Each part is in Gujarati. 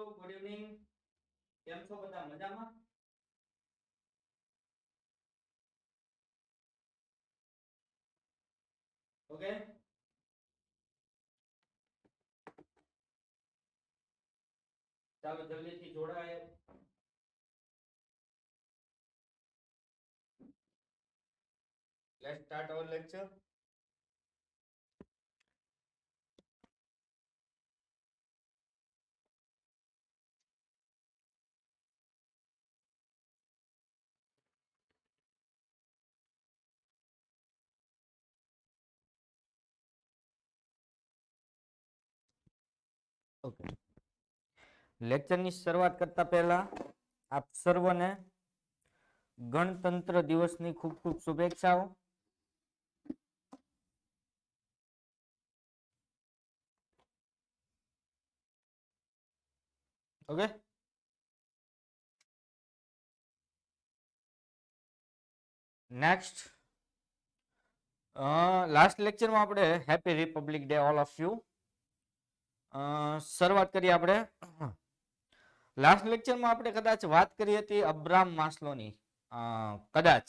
મિત્રો ગુડ ઇવનિંગ. કેમ છો બધા? મજામાં? ઓકે, ચાલો જલ્દીથી જોડાય. Let's start our lecture. Okay, લેક્ચરની શરૂઆત કરતા પહેલા આપ સર્વને ગણતંત્ર દિવસની ખૂબ ખૂબ શુભેચ્છાઓ. ઓકે, નેક્સ્ટ લાસ્ટ લેક્ચરમાં આપણે happy Republic day all of you. શરૂઆત કરીએ આપણે. લાસ્ટ લેક્ચરમાં આપણે કદાચ વાત કરી હતી અબ્રાહમ માસ્લોની. કદાચ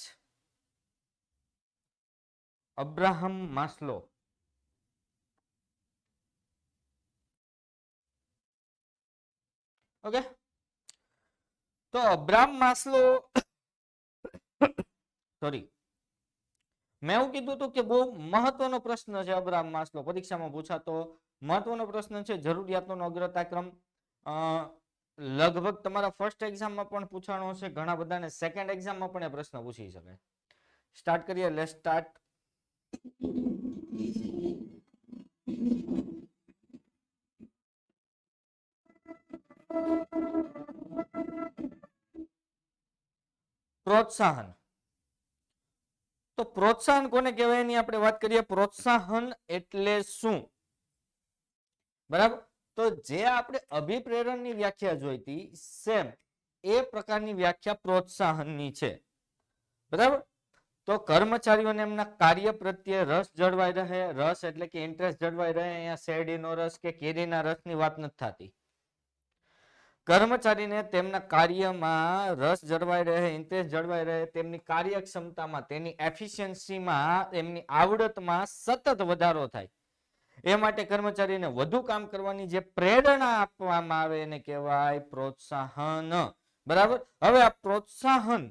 અબ્રાહમ માસ્લો. ઓકે, તો અબ્રાહમ માસ્લો સોરી મેં એવું કીધું હતું કે બહુ મહત્વનો પ્રશ્ન છે અબ્રાહમ માસ્લો, પરીક્ષામાં પૂછાતો મહત્વનો પ્રશ્ન છે. જરૂરિયાતોનો અગ્રતાક્રમ લગભગ તમારા ફર્સ્ટ એક્ઝામમાં પણ પૂછાણો હશે, ઘણા બધાને સેકન્ડ એક્ઝામમાં પણ એ પ્રશ્ન પૂછી શકે. સ્ટાર્ટ કરીએ. Let's start. પ્રોત્સાહન. તો પ્રોત્સાહન કોને કહેવાય એની આપણે વાત કરીએ. પ્રોત્સાહન એટલે શું? બરાબર. તો જે આપણે અભિપ્રેરણની વ્યાખ્યા જોઈ હતી સેમ એ પ્રકારની વ્યાખ્યા પ્રોત્સાહનની છે. બરાબર. તો કર્મચારીઓને એમના કાર્ય પ્રત્યે રસ જળવાઈ રહે. રસ એટલે કે ઇન્ટરેસ્ટ જળવાઈ રહે. અહીંયા શેરડીનો રસ કે કેરીના રસની વાત નથી થતી. કર્મચારીને તેમના કાર્યમાં રસ જળવાઈ રહે, ઇન્ટરેસ્ટ જળવાઈ રહે, તેમની કાર્યક્ષમતામાં, તેની એફિશિયન્સીમાં, તેમની આવડતમાં સતત વધારો થાય. એ માટે કર્મચારીને વધુ કામ કરવાની જે પ્રેરણા આપવામાં આવે એને કહેવાય પ્રોત્સાહન. બરાબર. હવે આ પ્રોત્સાહન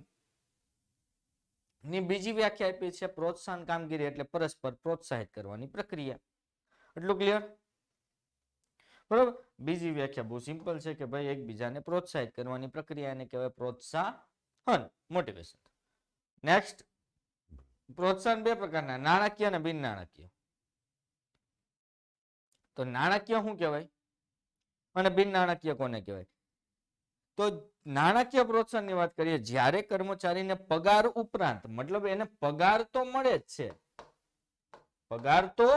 ની બીજી વ્યાખ્યા આપી છે પ્રોત્સાહન કામગીરી એટલે પરસ્પર પ્રોત્સાહિત કરવાની પ્રક્રિયા. એટલું ક્લિયર? બરાબર. બીજી વ્યાખ્યા બહુ સિમ્પલ છે કે ભાઈ એકબીજાને પ્રોત્સાહિત કરવાની પ્રક્રિયા એને કહેવાય પ્રોત્સાહન, મોટિવેશન. નેક્સ્ટ, પ્રોત્સાહન બે પ્રકારના, નાણાકીય અને બિન નાણાકીય. તો નાણાકીય શું કહેવાય અને બિન નાણાકીય કોને કહેવાય? તો નાણાકીય પ્રોત્સાહનની વાત કરીએ જ્યારે કર્મચારીને પગાર ઉપરાંત, મતલબ એને પગાર તો મળે જ છે, પગાર તો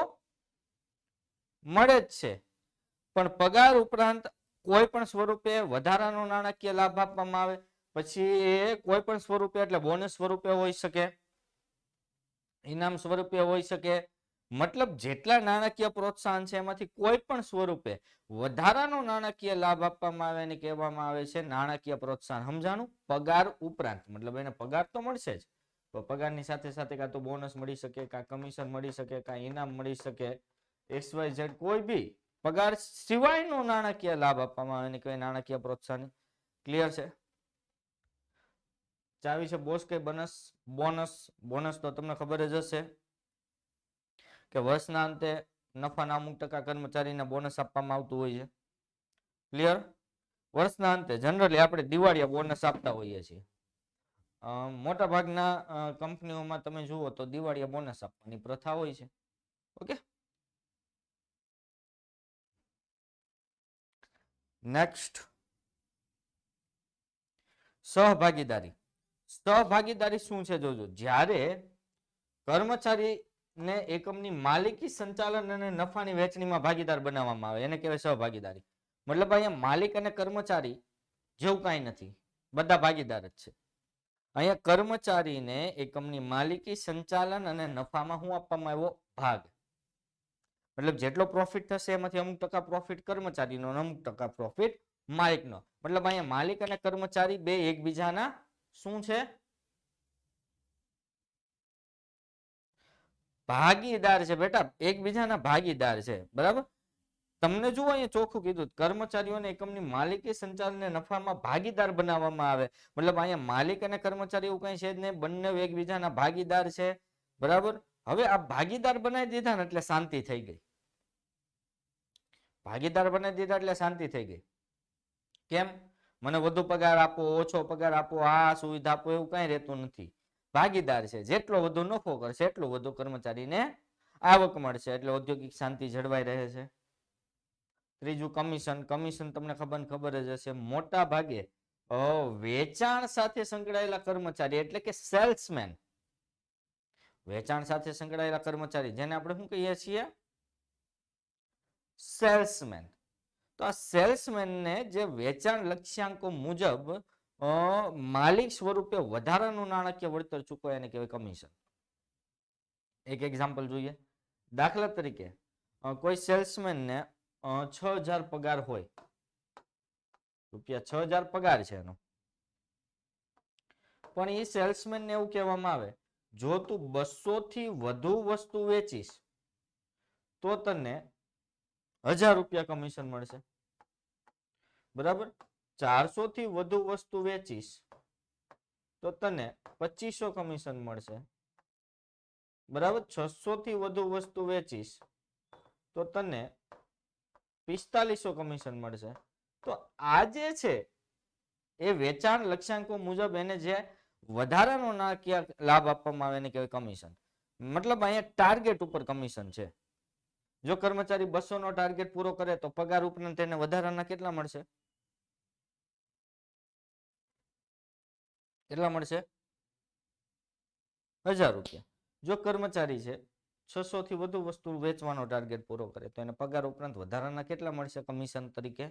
મળે જ છે, પણ પગાર ઉપરાંત કોઈ પણ સ્વરૂપે વધારાનો નાણાકીય લાભ આપવામાં આવે. પછી એ કોઈ પણ સ્વરૂપે એટલે બોનસ સ્વરૂપે હોઈ શકે, ઇનામ સ્વરૂપે હોઈ શકે, મતલબ જેટલા નાણાકીય પ્રોત્સાહન છે એમાંથી કોઈ પણ સ્વરૂપે વધારાનો નાણાકીય લાભ આપવામાં આવે એને કહેવામાં આવે છે નાણાકીય પ્રોત્સાહન. સમજાણું? પગાર ઉપરાંત, મતલબ એને પગાર તો મળશે જ, તો પગારની સાથે સાથે કાં તો બોનસ મળી શકે, કાં કમિશન મળી શકે, કાં ઇનામ મળી શકે, XYZ કોઈ બી પગાર સિવાયનો નાણાકીય લાભ આપવામાં આવે એને કહેવાય નાણાકીય પ્રોત્સાહન. ક્લિયર છે? ચાવી છે બોસ કે બોનસ? બોનસ. બોનસ તો તમને ખબર જ હશે કે વર્ષના અંતે નફાના અમુક ટકા કર્મચારીને બોનસ આપવામાં આવતું હોય છે. ક્લિયર? વર્ષના અંતે જનરલી આપણે દિવાળીએ બોનસ આપતા હોઈએ છીએ. મોટા ભાગના કંપનીઓમાં તમે જુઓ તો દિવાળીએ બોનસ આપવાની પ્રથા હોય છે. Okay, next, સહભાગીદારી. સહભાગીદારી શું છે જોજો. જ્યારે કર્મચારીને એકમની માલિકી, સંચાલન અને નફાની વહેંચણીમાં ભાગીદાર બનાવવામાં આવે એને કહેવાય સહભાગીદારી. મતલબ અહીંયા માલિક અને કર્મચારી જેવું કાંઈ નથી, બધા ભાગીદાર જ છે. અહીંયા કર્મચારીને એકમની માલિકી, સંચાલન અને નફામાં શું આપવામાં આવ્યો? ભાગ. મતલબ જેટલો પ્રોફિટ થશે એમાંથી અમુક ટકા પ્રોફિટ કર્મચારીનો અને અમુક ટકા પ્રોફિટ માલિકનો. મતલબ અહીંયા માલિક અને કર્મચારી બે એકબીજાના શું છે? ભાગીદાર છે બેટા, એકબીજાના ભાગીદાર છે. બરાબર. તમને જુઓ અહીંયા ચોખ્ખું કીધું, કર્મચારીઓને એકમની માલિકી સંચાલનને નફામાં ભાગીદાર બનાવવામાં આવે. મતલબ અહીંયા માલિક અને કર્મચારી એવું કઈ છે જ નહીં, બંને એકબીજાના ભાગીદાર છે. બરાબર. હવે આ ભાગીદાર બનાવી દીધા ને એટલે શાંતિ થઈ ગઈ. ભાગીદાર બનાવી દીધા એટલે શાંતિ થઈ ગઈ. કેમ? મને વધુ પગાર આપો, ઓછો પગાર આપો, આ સુવિધા આપો, એવું કઈ રહેતું નથી. ભાગીદાર છે. જેટલો વધુ નફો કરશે એટલું વધુ કર્મચારીને આવક મળશે, એટલે ઔદ્યોગિક શાંતિ જળવાઈ રહે છે. ત્રીજું કમિશન. કમિશન તમને ખબર જ હશે, મોટા ભાગે વેચાણ સાથે સંકળાયેલા કર્મચારી એટલે કે સેલ્સમેન, વેચાણ સાથે સંકળાયેલા કર્મચારી જેને આપણે શું કહીએ છીએ? સેલ્સમેન. તો આ સેલ્સમેનને જે વેચાણ લક્ષ્યાંકો મુજબ માલિક સ્વરૂપે વધારાનું નાણાકીય વળતર ચૂકવાય એને કહેવાય કમિશન. એક એક્ઝામ્પલ જોઈએ. દાખલા તરીકે કોઈ સેલ્સમેનને 6000 પગાર હોય, રૂપિયા 6000 પગાર છે એનો, પણ એ સેલ્સમેનને એવું કહેવામાં આવે, જો તું 200 થી વધુ વસ્તુ વેચીશ તો તને 1000 રૂપિયા કમિશન મળશે. બરાબર. 400 થી વધુ વસ્તુ વેચીશ તો તને 2500 કમિશન મળશે. બરાબર. 600 થી વધુ વસ્તુ વેચીશ તો તને 4500 કમિશન મળશે. તો આ જે છે એ વેચાણ લક્ષ્યાંકો મુજબ એને જે વધારાનો નાણાકીય લાભ આપવામાં આવે એને કહેવાય કમિશન. મતલબ અહીંયા ટાર્ગેટ ઉપર કમિશન છે. જો કર્મચારી 200 નો ટાર્ગેટ પૂરો કરે તો પગાર ઉપરાંત તેને વધારાના કેટલા મળશે? કેટલા મળશે? 1000 રૂપિયા. જો કર્મચારી છે 600 થી વધુ વસ્તુ વેચવાનો ટાર્ગેટ પૂરો કરે તો એને પગાર ઉપરાંત વધારાના કેટલા મળશે કમિશન તરીકે?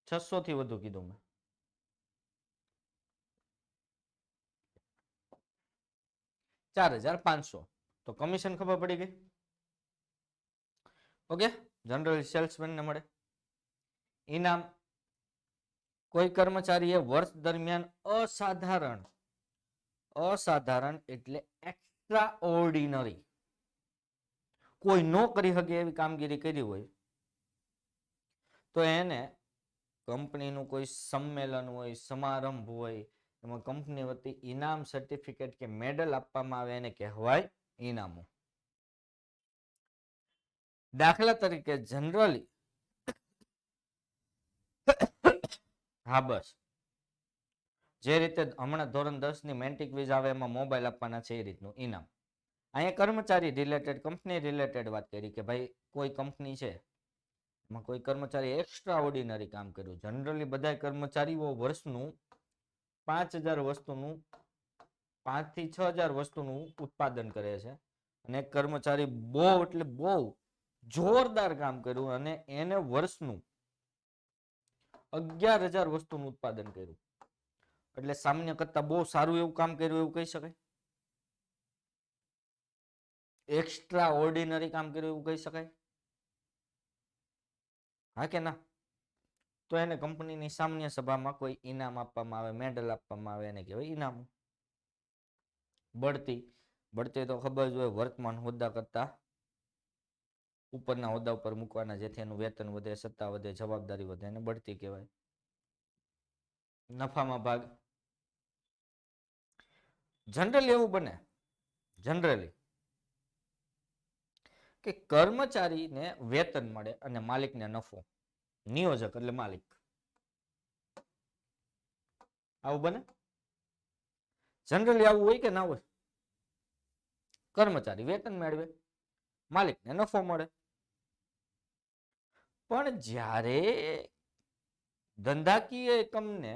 600 થી વધુ કીધું મેં. 4500. તો કમિશન ખબર પડી ગઈ. ઓકે. જનરલ સેલ્સમેન ને મળે. ઇનામ. કોઈ કર્મચારીએ વર્ષ દરમિયાન અસાધારણ એટલે એક્સ્ટ્રા ઓર્ડિનરી, કોઈ ન કરી શકે એવી કામગીરી કરી હોય તો એને કંપનીનું કોઈ સંમેલન હોય, સમારંભ હોય, એમાં કંપની વતી ઇનામ, સર્ટિફિકેટ કે મેડલ આપવામાં આવે એને કહેવાય ઇનામો. દાખલા તરીકે જનરલી હા બસ જે રીતે હમણાં ધોરણ 10 ની મેન્ટિક ક્વિઝ આવે એમાં મોબાઈલ આપવાના છે એ રીતનું ઇનામ. અહીંયા કર્મચારી રિલેટેડ, કંપની રિલેટેડ વાત કરી કે ભાઈ કોઈ કંપની છે એમાં કોઈ કર્મચારી એક્સ્ટ્રા ઓર્ડિનરી કામ કર્યું. જનરલી બધા કર્મચારીઓ વર્ષનું 5000 વસ્તુનું 5 થી 6000 વસ્તુનું ઉત્પાદન કરે છે અને એક કર્મચારી બહુ એટલે બહુ જોરદાર કામ કર્યું અને એને વર્ષનું 11000 વસ્તુનું ઉત્પાદન કર્યું, એટલે સામાન્ય કરતા બહુ સારું એવું કામ કર્યું એવું કહી શકાય. એક્સ્ટ્રા ઓર્ડિનરી કામ કર્યું એવું કહી શકાય. હા કે ના? તો એને કંપનીની સામાન્ય સભામાં કોઈ ઇનામ આપવામાં આવે, મેડલ આપવામાં આવે, એને કહેવાય ઇનામ. બઢતી. બઢતી તો ખબર જ હોય, વર્તમાન હોદ્દા કરતા ઉપરના હોદ્દા ઉપર મૂકવાના જેથી એનું વેતન વધે, સત્તા વધે, જવાબદારી વધે, એને બઢતી કહેવાય. નફામાં ભાગ. જનરલી એવું બને, જનરલી કે કર્મચારીને વેતન મળે અને માલિકને નફો. નિયોજક એટલે માલિક. આવું બને? જનરલી આવું હોય કે ના હોય? કર્મચારી વેતન મેળવે, માલિકને નફો મળે. પણ જ્યારે ધંધાકીય એકમને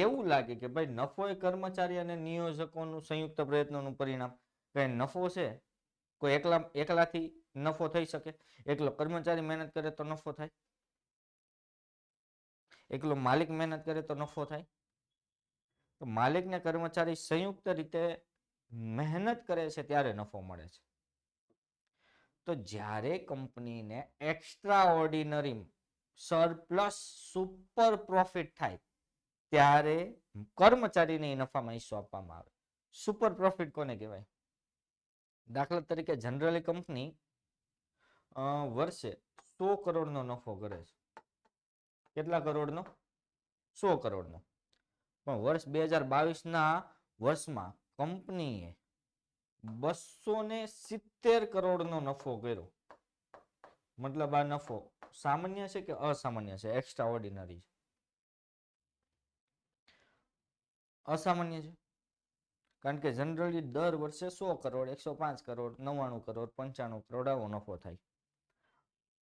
એવું લાગે કે ભાઈ નફો એ કર્મચારી અને નિયોજકોનું સંયુક્ત પ્રયત્નોનું પરિણામ, કઈ નફો છે કોઈ એકલાથી નફો થઈ શકે? એકલો કર્મચારી મહેનત કરે તો નફો થાય? એકલો માલિક મહેનત કરે તો નફો થાય? તો માલિક ને કર્મચારી સંયુક્ત રીતે મહેનત કરે છે ત્યારે નફો મળે છે. તો જ્યારે કંપનીને extra ordinary surplus super profit થાય ત્યારે કર્મચારીને નફામાં હિસ્સો આપવામાં આવે. સુપર પ્રોફિટ કોને કહેવાય? દાખલા તરીકે જનરલી કંપની વર્ષે 100 કરોડનો નફો કરે છે. કેટલા કરોડનો? 100 કરોડનો. પણ વર્ષ 2022ના વર્ષમાં કંપનીએ 270 કરોડનો નફો કર્યો. મતલબ આ નફો સામાન્ય છે કે અસામાન્ય છે? એક્સ્ટ્રા ઓર્ડિનરી છે. અસામાન્ય છે. કારણ કે જનરલી દર વર્ષે 100 કરોડ, 105 કરોડ, 99 કરોડ, 95 કરોડ આવો નફો થાય.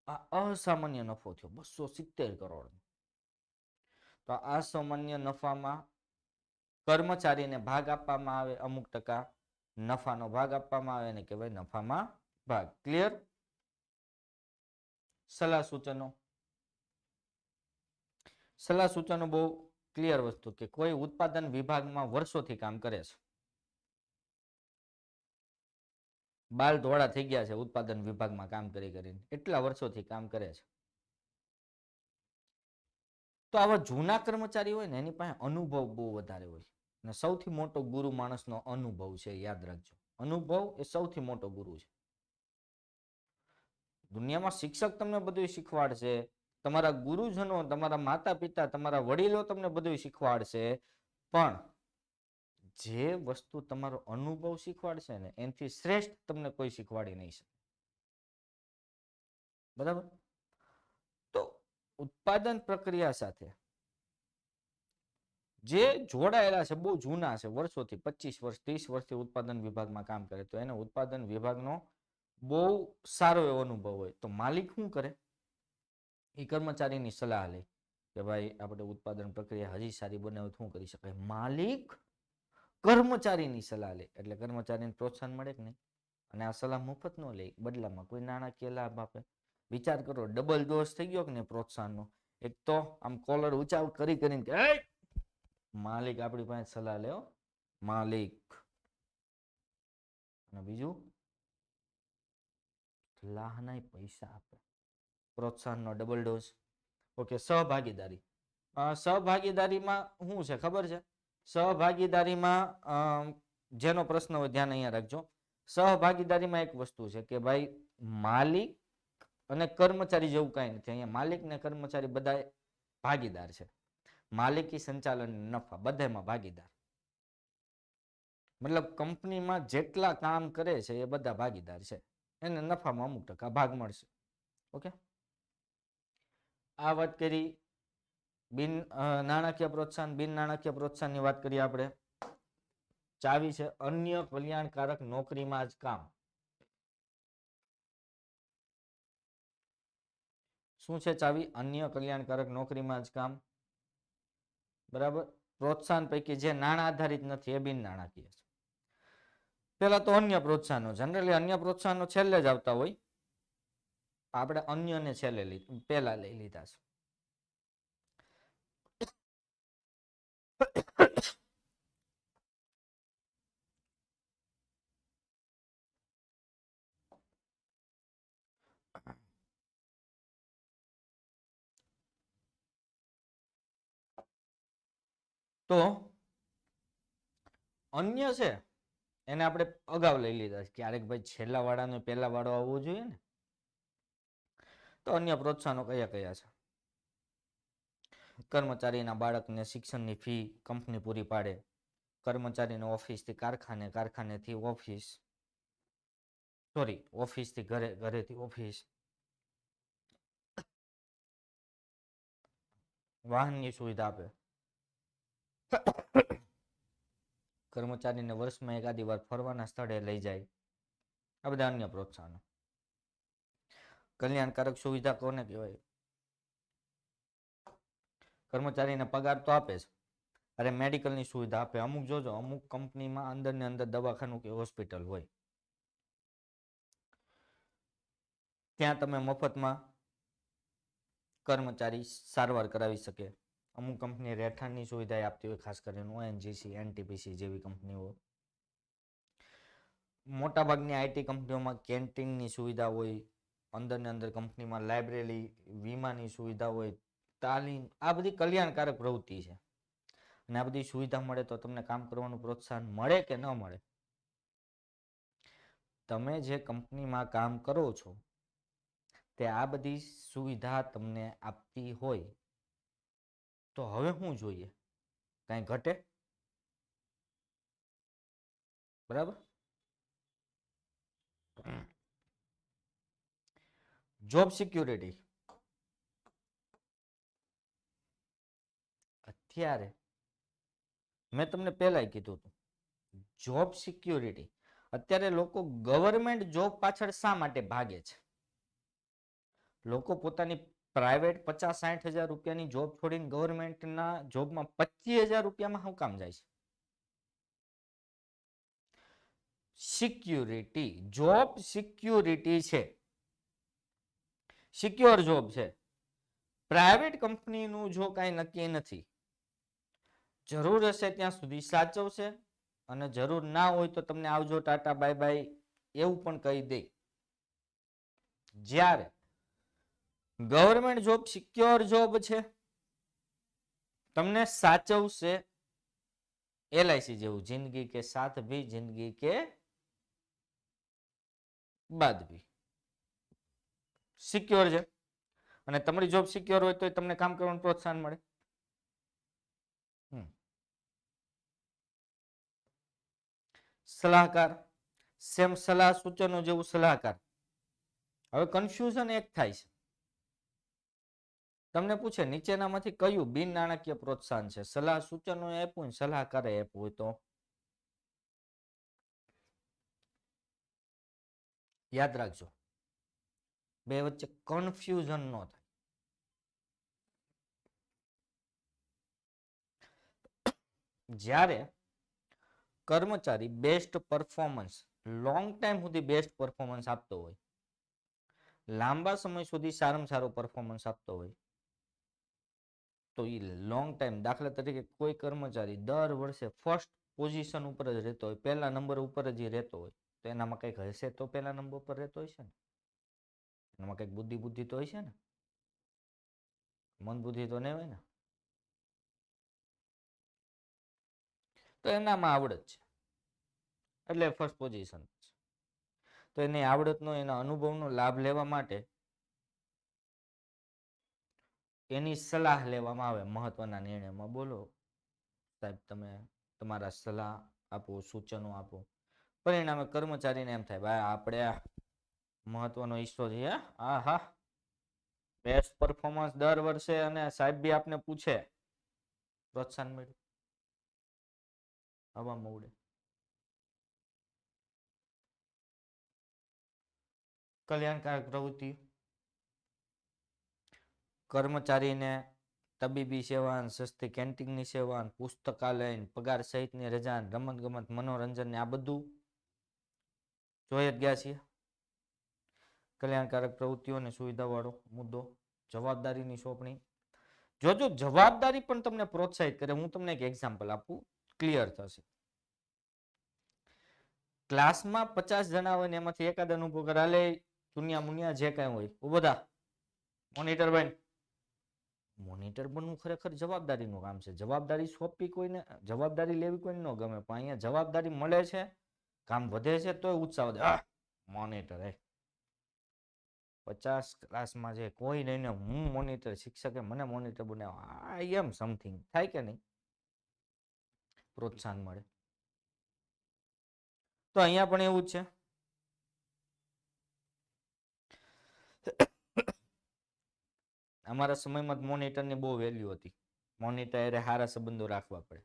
આ અસામાન્ય નફો થયો 270 કરોડ. તો આ અસામાન્ય નફામાં કર્મચારીને ભાગ આપવામાં આવે, અમુક ટકા નફાનો ભાગ આપવામાં આવે અને કહેવાય નફામાં ભાગ. ક્લિયર? સલાહ સૂચનો. સલાહ સૂચનો બહુ ક્લિયર વસ્તુ કે કોઈ ઉત્પાદન વિભાગમાં વર્ષોથી કામ કરે છે. બાલ ધોળા થઈ ગયા છે ઉત્પાદન વિભાગમાં કામ કરી કરીને, એટલા વર્ષોથી કામ કરે છે. તો આવા જૂના કર્મચારી હોય ને એની પાસે અનુભવ બહુ વધારે હોય. અને સૌથી મોટો ગુરુ માણસનો અનુભવ છે, યાદ રાખજો. અનુભવ એ સૌથી મોટો ગુરુ છે. દુનિયામાં શિક્ષક તમને બધું શીખવાડશે, તમારા ગુરુજનો, તમારા માતા પિતા, તમારા વડીલો તમને બધું શીખવાડશે, પણ જે વસ્તુ તમારો અનુભવ શીખવાડશે ને એનાથી શ્રેષ્ઠ તમને કોઈ શીખવાડી નહીં શકે. બરાબર? તો ઉત્પાદન પ્રક્રિયા સાથે જે જોડાયેલા છે, બહુ જૂના છે, વર્ષોથી 25 વર્ષ 30 વર્ષથી ઉત્પાદન વિભાગમાં કામ કરે, તો એને ઉત્પાદન વિભાગનો બહુ સારો એવો અનુભવ હોય. તો માલિક શું કરે? એ કર્મચારીની સલાહ લે કે ભાઈ આપણે ઉત્પાદન પ્રક્રિયા હજી સારી બનાવે, શું કરી શકાય? માલિક કર્મચારીની સલાહ લે એટલે કર્મચારીને પ્રોત્સાહન મળે કે નહીં? અને આ સલાહ મફત ન લે, બદલામાં કોઈ નાણાકીય લાભ આપે. વિચાર કરો, ડબલ ડોઝ થઈ ગયો કે ને પ્રોત્સાહનનો. એક તો આમ કોલર ઊંચા કરીને કે માલિક આપણી પાસે સલાહ લે, માલિક. અને બીજું લાહના પૈસા આપે, પ્રોત્સાહનનો ડબલ ડોઝ. ઓકે, સહભાગીદારી. સહભાગીદારીમાં શું છે ખબર છે? સહભાગીદારીમાં જેનો પ્રશ્ન હોય ધ્યાન અહીંયા રાખજો. સહભાગીદારીમાં એક વસ્તુ છે કે ભાઈ માલિક અને કર્મચારી જેવું કાંઈ નથી. અહીંયા માલિક ને કર્મચારી બધા ભાગીદાર છે. માલિકી, સંચાલન, નફા બધામાં ભાગીદાર. મતલબ કંપનીમાં જેટલા કામ કરે છે એ બધા ભાગીદાર છે. એને નફામાં અમુક ટકા ભાગ મળશે. ઓકે, આ વાત કરી બિન નાણાકીય પ્રોત્સાહન. બિન નાણાકીય પ્રોત્સાહનની વાત કરીએ આપણે. ચાવી છે અન્ય કલ્યાણકારક નોકરીમાં જ કામ. શું છે ચાવી? અન્ય કલ્યાણકારક નોકરીમાં જ કામ. બરાબર? પ્રોત્સાહન પૈકી જે નાણાં આધારિત નથી એ બિન નાણાકીય છે. પેલા તો અન્ય પ્રોત્સાહનો. જનરલી અન્ય પ્રોત્સાહનો છેલ્લે જ આવતા હોય. આપણે અન્યને છેલ્લે પેલા લઈ લીધા છે. તો અન્ય છે એને આપણે અગાઉ લઈ લીધા છે. ક્યારેક ભાઈ છેલ્લા વાળાનો પહેલા વાળો આવવો જોઈએ ને. તો અન્ય પ્રોત્સાહનો કયા કયા છે? કર્મચારીના બાળકને શિક્ષણની ફી કંપની પૂરી પાડે. કર્મચારીને ઓફિસથી કારખાને, કારખાનેથી ઓફિસ, સોરી ઓફિસથી ઘરે, ઘરેથી ઓફિસ. વાહનની સુવિધા આપે. કર્મચારીને વર્ષમાં એકાદી વાર ફરવાના સ્થળે લઈ જાય. આ બધા અન્ય પ્રોત્સાહનો. કલ્યાણકારક સુવિધા કોને કહેવાય? કર્મચારીને પગાર તો આપે છે, અરે મેડિકલની સુવિધા આપે. અમુક જોજો, અમુક કંપનીમાં અંદર ને અંદર દવાખાનું કે હોસ્પિટલ હોય, ત્યાં તમે મફતમાં કર્મચારી સારવાર કરાવી શકે. અમુક કંપની રહેઠાણની સુવિધા આપતી હોય, ખાસ કરીને ઓએનજીસી, એનટીપીસી જેવી કંપનીઓ. મોટાભાગની આઈટી કંપનીઓમાં કેન્ટીનની સુવિધા હોય, અંદરની અંદર કંપનીમાં લાઇબ્રેરી, વીમાની સુવિધા હોય, તાલીમ, આ બધી કલ્યાણકારક પ્રવૃત્તિ છે. અને આ બધી સુવિધા મળે તો તમને કામ કરવાનું પ્રોત્સાહન મળે કે ન મળે? તમે જે કંપનીમાં કામ કરો છો તે આ બધી સુવિધા તમને આપતી હોય તો હવે શું જોઈએ? કાંઈ ઘટે? બરાબર. જોબ સિક્યુરિટી અત્યારે મેં તમને પહેલા કીધું હતું, જોબ સિક્યુરિટી અત્યારે લોકો ગવર્મેન્ટ જોબ પાછળ શા માટે ભાગે છે? લોકો પોતાની પ્રાઇવેટ 50-60 હજાર રૂપિયાની જોબ છોડીને ગવર્મેન્ટના જોબમાં 25,000 રૂપિયામાં શું કામ જાય છે? સિક્યુરિટી, જોબ સિક્યુરિટી છે, સિક્યોર જોબ છે. પ્રાઇવેટ કંપનીનું જો કાંઈ નક્કી નથી, જરૂર હશે ત્યાં સુધી સાચવશે અને જરૂર ના હોય તો તમને આવજો, ટાટા, બાય બાય એવું પણ કહી દે. જ્યારે ગવર્મેન્ટ જોબ સિક્યોર જોબ છે, તમને સાચવશે, LIC જેવું, જિંદગી કે સાથ ભી જિંદગી કે બાદ ભી, સિક્યોર છે. અને તમારી જોબ સિક્યોર હોય તો તમને કામ કરવાનું પ્રોત્સાહન મળે. સલાહકાર, સેમ સલાહ સૂચનો જેવું સલાહકાર. હવે કન્ફ્યુઝન એક થાય છે, તમને પૂછે નીચેનામાંથી કયું બિન નાણાકીય પ્રોત્સાહન છે? સલાહ સૂચનો આપ્યું, સલાહકારે આપ્યું હોય તો યાદ રાખજો, બે વચ્ચે કન્ફ્યુઝન ન થાય. જ્યારે કર્મચારી બેસ્ટ પરફોર્મન્સ, લોંગ ટાઈમ સુધી બેસ્ટ પરફોર્મન્સ આપતો હોય, લાંબા સમય સુધી સારામાં સારો પરફોર્મન્સ આપતો હોય તો એ લોંગ ટાઈમ, દાખલા તરીકે કોઈ કર્મચારી દર વર્ષે ફર્સ્ટ પોઝિશન ઉપર જ રહેતો હોય, પહેલા નંબર ઉપર જ રહેતો હોય, તો એનામાં કંઈક હશે તો પહેલા નંબર ઉપર રહેતો હોય છે ને, એનામાં કંઈક બુદ્ધિ તો હોય છે ને, મન બુદ્ધિ તો નહીં હોય ને, તો એનામાં આવડત છે એટલે ફર્સ્ટ પોઝિશન છે. તો એની આવડતનો, એના અનુભવનો લાભ લેવા માટે એની સલાહ લેવામાં આવે મહત્વના નિર્ણયમાં. બોલો સાહેબ, તમે તમારા સલાહ આપો, સૂચનો આપો. પરિણામે કર્મચારીને એમ થાય, ભાઈ આપણે મહત્વનો હિસ્સો છે, હા હા, બેસ્ટ પરફોર્મન્સ દર વર્ષે, અને સાહેબ બી આપને પૂછે, પ્રોત્સાહન મળ્યું, હવામાં ઉડે. કલ્યાણકારક પ્રવૃત્તિ, કર્મચારીને તબીબી સેવા, સસ્તી કેન્ટીનની સેવા, પુસ્તકાલય, પગાર સહિતની રજા, રમત ગમત, મનોરંજન, આ બધું જોઈ જ ગયા છીએ. કલ્યાણકારક પ્રવૃત્તિઓ અને સુવિધાવાળો મુદ્દો, જવાબદારીની સોંપણી. જો જવાબદારી પણ તમને પ્રોત્સાહિત કરે, હું તમને એક એક્ઝામ્પલ આપું, ક્લિયર થશે. ક્લાસમાં 50 જણા હોય ને એમાંથી એકાદ અનુભવ કરે, હાલે દુનિયા મુનિયા જે કાંઈ હોય, ઉભો થા, મોનિટર બન. મોનિટર બનવું ખરેખર જવાબદારીનું કામ છે. જવાબદારી સોંપી કોઈને, જવાબદારી લેવી કોઈને ન ગમે, પણ અહીંયા જવાબદારી મળે છે, કામ વધે છે, તોય ઉત્સાહ વધે. મોનિટર, 50 ક્લાસમાં જે કોઈ નહીં ને હું મોનિટર, શિક્ષકે મને મોનિટર બનાવ્યો, આઈ એમ સમથિંગ, થાય કે નહીં? પ્રોત્સાહન મળે. તો અહીંયા પણ એવું જ છે. અમારા સમયમાં મોનિટરની બહુ વેલ્યુ હતી. મોનિટર સારા સંબંધો રાખવા પડે,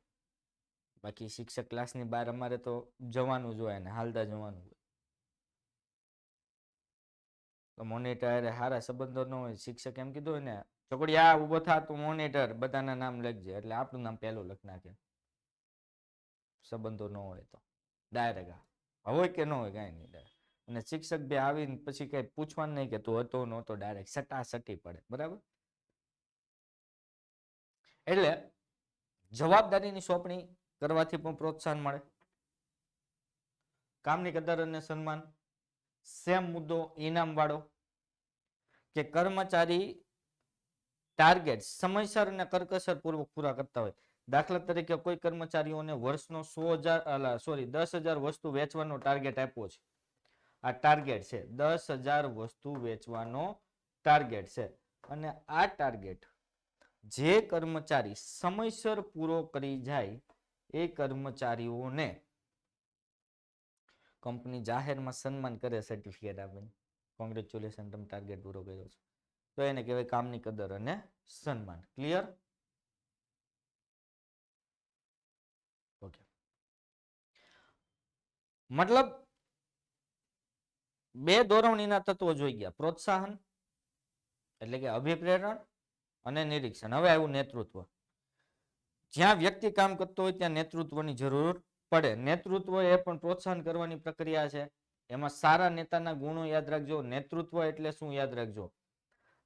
બાકી શિક્ષક ક્લાસની બહાર અમારે તો જવાનું જ હોય ને હાલતા જવાનું હોય. તો મોનિટર સારા સંબંધો ન હોય, શિક્ષક એમ કીધું હોય ને, છોકરી ઉભો થા, તું મોનિટર, બધાના નામ લખજે, એટલે આપણું નામ પહેલું લખી નાખે. સંબંધો ન હોય તો ડાયરેક્ટ હોય કે ન હોય કાંઈ નહીં. અને શિક્ષક બે આવીને પછી કઈ પૂછવાનું નહીં કે તું હતો નહોતો, ડાયરેક્ટ સટાસટી પડે. બરાબર. એટલે જવાબદારીની સોંપણી કરવાથી પણ પ્રોત્સાહન મળે. કામની કદર અને સન્માન, સેમ મુદ્દો ઇનામ વાળો, કે કર્મચારી ટાર્ગેટ સમયસર અને કરકસર પૂર્વક પૂરા કરતા હોય. દાખલા તરીકે કોઈ કર્મચારીઓને વર્ષનો 10,000 વસ્તુ વેચવાનો ટાર્ગેટ આપ્યો છે. આ ટાર્ગેટ છે 10,000 વસ્તુ વેચવાનો ટાર્ગેટ છે, અને આ ટાર્ગેટ જે કર્મચારી સમયસર પૂરો કરી જાય એ કર્મચારીઓને કંપની જાહેરમાં સન્માન કરે, સર્ટિફિકેટ આપીને, કોંગ્રેચ્યુલેશન, તમે ટાર્ગેટ પૂરો કર્યો છે. તો એને કહેવાય કામની કદર અને સન્માન. ક્લિયર? ઓકે. મતલબ બે દોરવણીના તત્વો જોઈ ગયા, પ્રોત્સાહન એટલે કે અભિપ્રેરણ અને નિરીક્ષણ. હવે આવ્યું નેતૃત્વ. જ્યાં વ્યક્તિ કામ કરતો હોય ત્યાં નેતૃત્વની જરૂર પડે. નેતૃત્વ એ પણ પ્રોત્સાહન કરવાની પ્રક્રિયા છે. એમાં સારા નેતાના ગુણો યાદ રાખજો. નેતૃત્વ એટલે શું યાદ રાખજો.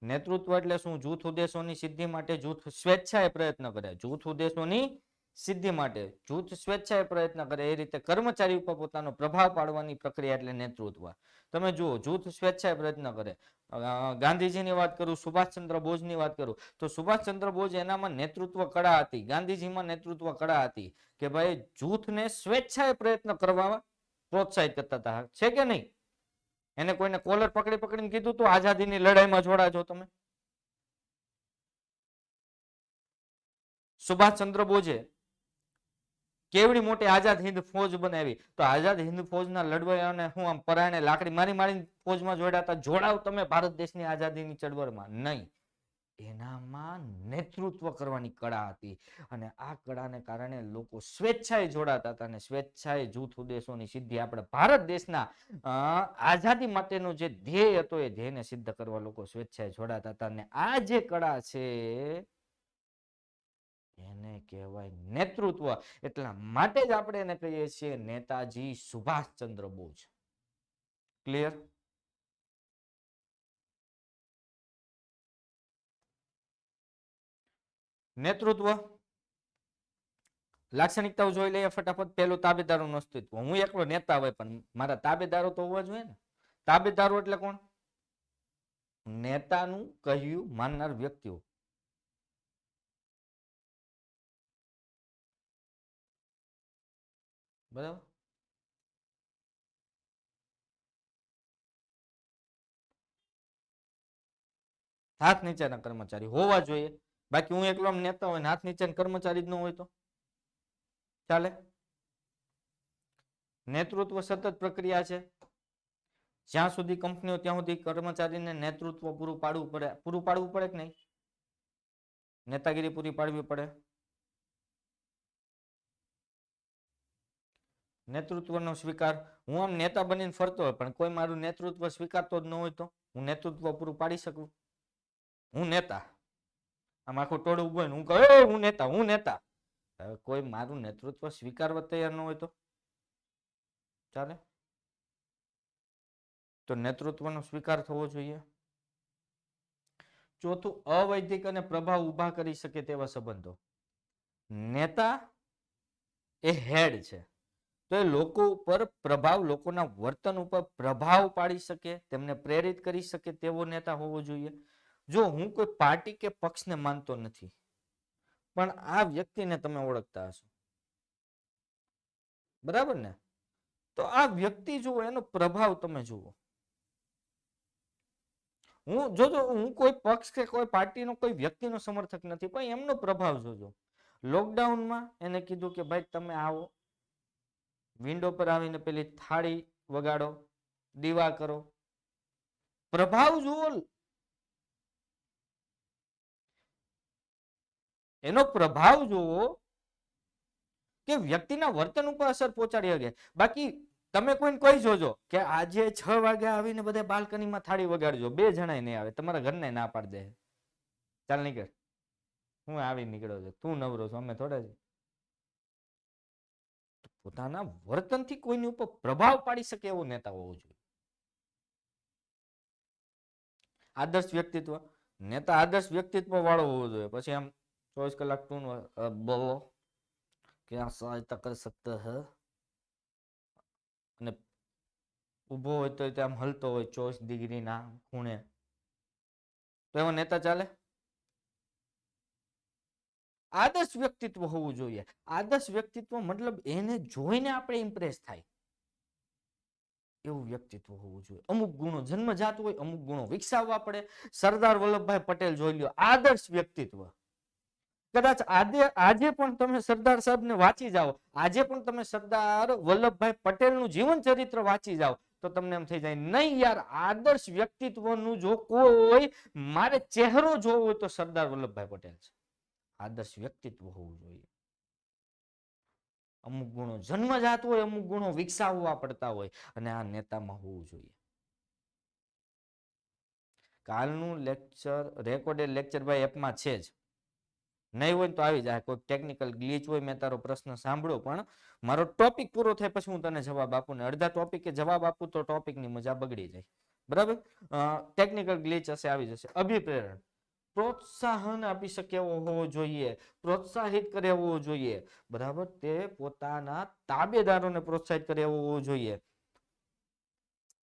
નેતૃત્વ એટલે શું? જૂથ ઉદ્દેશોની સિદ્ધિ માટે જૂથ સ્વેચ્છાએ પ્રયત્ન કરે. જૂથ ઉદ્દેશોની સિદ્ધિ માટે જૂથ સ્વેચ્છાએ પ્રયત્ન કરે. એ રીતે કર્મચારી ઉપર પોતાનો પ્રભાવ પાડવાની પ્રક્રિયા એટલે નેતૃત્વ. તમે જુઓ, જૂથ સ્વેચ્છાએ પ્રયત્ન કરે. ગાંધીજીની વાત કરું, સુભાષચંદ્ર બોઝની વાત કરું તો સુભાષચંદ્ર બોઝ એનામાં નેતૃત્વ કળા હતી, ગાંધીજીમાં નેતૃત્વ કળા હતી કે ભાઈ જૂથને સ્વેચ્છાએ પ્રયત્ન કરવા પ્રોત્સાહિત કરતા હતા. છે કે નહીં? એને કોઈને કોલર પકડી પકડીને કીધું તો આઝાદીની લડાઈમાં જોડાજો તમે? સુભાષચંદ્ર બોઝે કેવડી મોટી આઝાદ હિન્દ ફૌજ બનાવી, તો આઝાદ હિન્દ ફૌજના લડવૈયાને હું આમ પરાણે લાકડી મારી મારીને ફૌજમાં જોડાતા? જોડાવ તમે ભારત દેશની આઝાદીની ચળવળમાં? નહીં. એનામાં નેતૃત્વ કરવાની કળા હતી, અને આ કળાને કારણે લોકો સ્વેચ્છાએ જોડાતા હતા, અને સ્વેચ્છાએ જૂથ ઉદ્દેશોની સિદ્ધિ, આપણે ભારત દેશના આઝાદી માટેનો જે ધ્યેય હતો એ ધ્યેયને સિદ્ધ કરવા લોકો સ્વેચ્છાએ જોડાતા હતા. અને આ જે કળા છે એને કહેવાય નેતૃત્વ. એટલા માટે જ આપણે એને કહીએ છીએ નેતાજી સુભાષચંદ્ર બોઝ. ક્લિયર? નેતૃત્વ લાક્ષણિકતાઓ જોઈ લઈએ ફટાફટ. પેલું તાબેદારોનું અસ્તિત્વ. હું એકલો નેતા હોય પણ મારા તાબેદારો તો હોવા જોઈએ ને. તાબેદારો એટલે કોણ? નેતાનું કહ્યું માનનાર વ્યક્તિઓ. બરાબર? હાથ નીચેના કર્મચારી હોવા જોઈએ. બાકી હું એકલો નેતા હોય ને હાથ નીચેના કર્મચારી જ ન હોય તો ચાલે? નેતૃત્વ સતત પ્રક્રિયા છે. જ્યાં સુધી કંપનીઓ ત્યાં સુધી કર્મચારીને નેતૃત્વ પૂરું પાડવું પડે. પૂરું પાડવું પડે કે નહીં? નેતાગીરી પૂરી પાડવી પડે. નેતૃત્વનો સ્વીકાર. હું આમ નેતા બનીને ફરતો હોય પણ કોઈ મારું નેતૃત્વ સ્વીકારતો જ ન હોય તો હું નેતૃત્વ પૂરું પાડી શકું? હું નેતા, આમ આખું ટોળું ઉભું હોય ને હું કહું હું નેતા, હું નેતા, કોઈ મારું નેતૃત્વ સ્વીકારવા તૈયાર ન હોય તો ચાલે? તો નેતૃત્વનો સ્વીકાર થવો જોઈએ. ચોથું, અવૈધિક અને પ્રભાવ ઉભા કરી શકે તેવા સંબંધો. નેતા એ હેડ છે, તો એ લોકો ઉપર પ્રભાવ, લોકોના વર્તન ઉપર પ્રભાવ પાડી શકે, તેમને પ્રેરિત કરી શકે તેવો નેતા હોવો જોઈએ. જો હું કોઈ પાર્ટી કે પક્ષને માનતો નથી પણ આ વ્યક્તિને તમે ઓળખતા હશો, બરાબર ને? તો આ વ્યક્તિ જુઓ, એનો પ્રભાવ તમે જુઓ. હું જોજો, હું કોઈ પક્ષ કે કોઈ પાર્ટીનો કોઈ વ્યક્તિનો સમર્થક નથી પણ એમનો પ્રભાવ જોજો. લોકડાઉનમાં એને કીધું કે ભાઈ તમે આવો, વિન્ડો પર આવીને પેલી થાળી વગાડો, દીવા કરો. પ્રભાવ જુઓ, એનો પ્રભાવ જુઓ કે વ્યક્તિના વર્તન ઉપર અસર પહોંચાડી શકે. બાકી તમે કોઈને કહી જોજો કે આજે 6 વાગે આવીને બધા બાલ્કનીમાં થાળી વગાડજો, 2 જણા નહીં આવે, તમારા ઘરના ના પાડી દે, ચાલ નીકળ, હું આવી નીકળ્યો છું, તું નવરો છો, અમે થોડા છે. પોતાના વર્તનથી કોઈની ઉપર પ્રભાવ પાડી શકે એવો નેતા હોવો જોઈએ. આદર્શ વ્યક્તિત્વ. નેતા આદર્શ વ્યક્તિત્વ વાળો હોવો જોઈએ. પછી આમ 24 કલાક તું બોલો ક્યાં સહાયતા કરી શકતા હે, અને ઊભો હોય તો આમ હલતો હોય 24 ડિગ્રીના ખૂણે, તો એવો નેતા ચાલે? આદર્શ વ્યક્તિત્વ હોવું જોઈએ. આદર્શ વ્યક્તિત્વ મતલબ એને જોઈને આપણે ઇમ્પ્રેસ થાય એવું વ્યક્તિત્વ હોવું જોઈએ. અમુક ગુણો જન્મજાત હોય, અમુક ગુણો વિકસાવવા પડે. સરદાર વલ્લભભાઈ પટેલ જોઈ લ્યો, આદર્શ વ્યક્તિત્વ. કદાચ આજે પણ તમે સરદાર સાહેબને વાંચી જાઓ, આજે પણ તમે સરદાર વલ્લભભાઈ પટેલનું જીવન ચરિત્ર વાંચી જાઓ, તો તમને એમ થઈ જાય નહીં યાર, આદર્શ વ્યક્તિત્વનું જો કોઈ મારે ચહેરો જોવો હોય તો સરદાર વલ્લભભાઈ પટેલ છે. આદર્શ વ્યક્તિત્વ હોવું જોઈએ. અમુક ગુણો જન્મજાત હોય, અમુક ગુણો વિકસાવવા પડતા હોય, અને આ નેતામાં હોવું જોઈએ. કાલનું લેક્ચર રેકોર્ડેડ લેક્ચર ભાઈ એપમાં છે જ, નહીં હોય તો આવી જાય. કોઈ ટેકનિકલ ગ્લિચ હોય, મેં તારો પ્રશ્ન સાંભળ્યો, પણ મારો ટોપિક પૂરો થાય પછી હું તને જવાબ આપું. ને અડધા ટોપિકે જવાબ આપું તો ટોપિકની મજા બગડી જાય. બરાબર, ટેકનિકલ ગ્લિચ હશે, આવી જશે. અભિપ્રેરણ, પ્રોત્સાહન આપી શકે એવો હોવો જોઈએ, પ્રોત્સાહિત કરે એવો હોવો જોઈએ. બરાબર, તે પોતાના તાબેદારોને પ્રોત્સાહિત કરે એવો હોવો જોઈએ.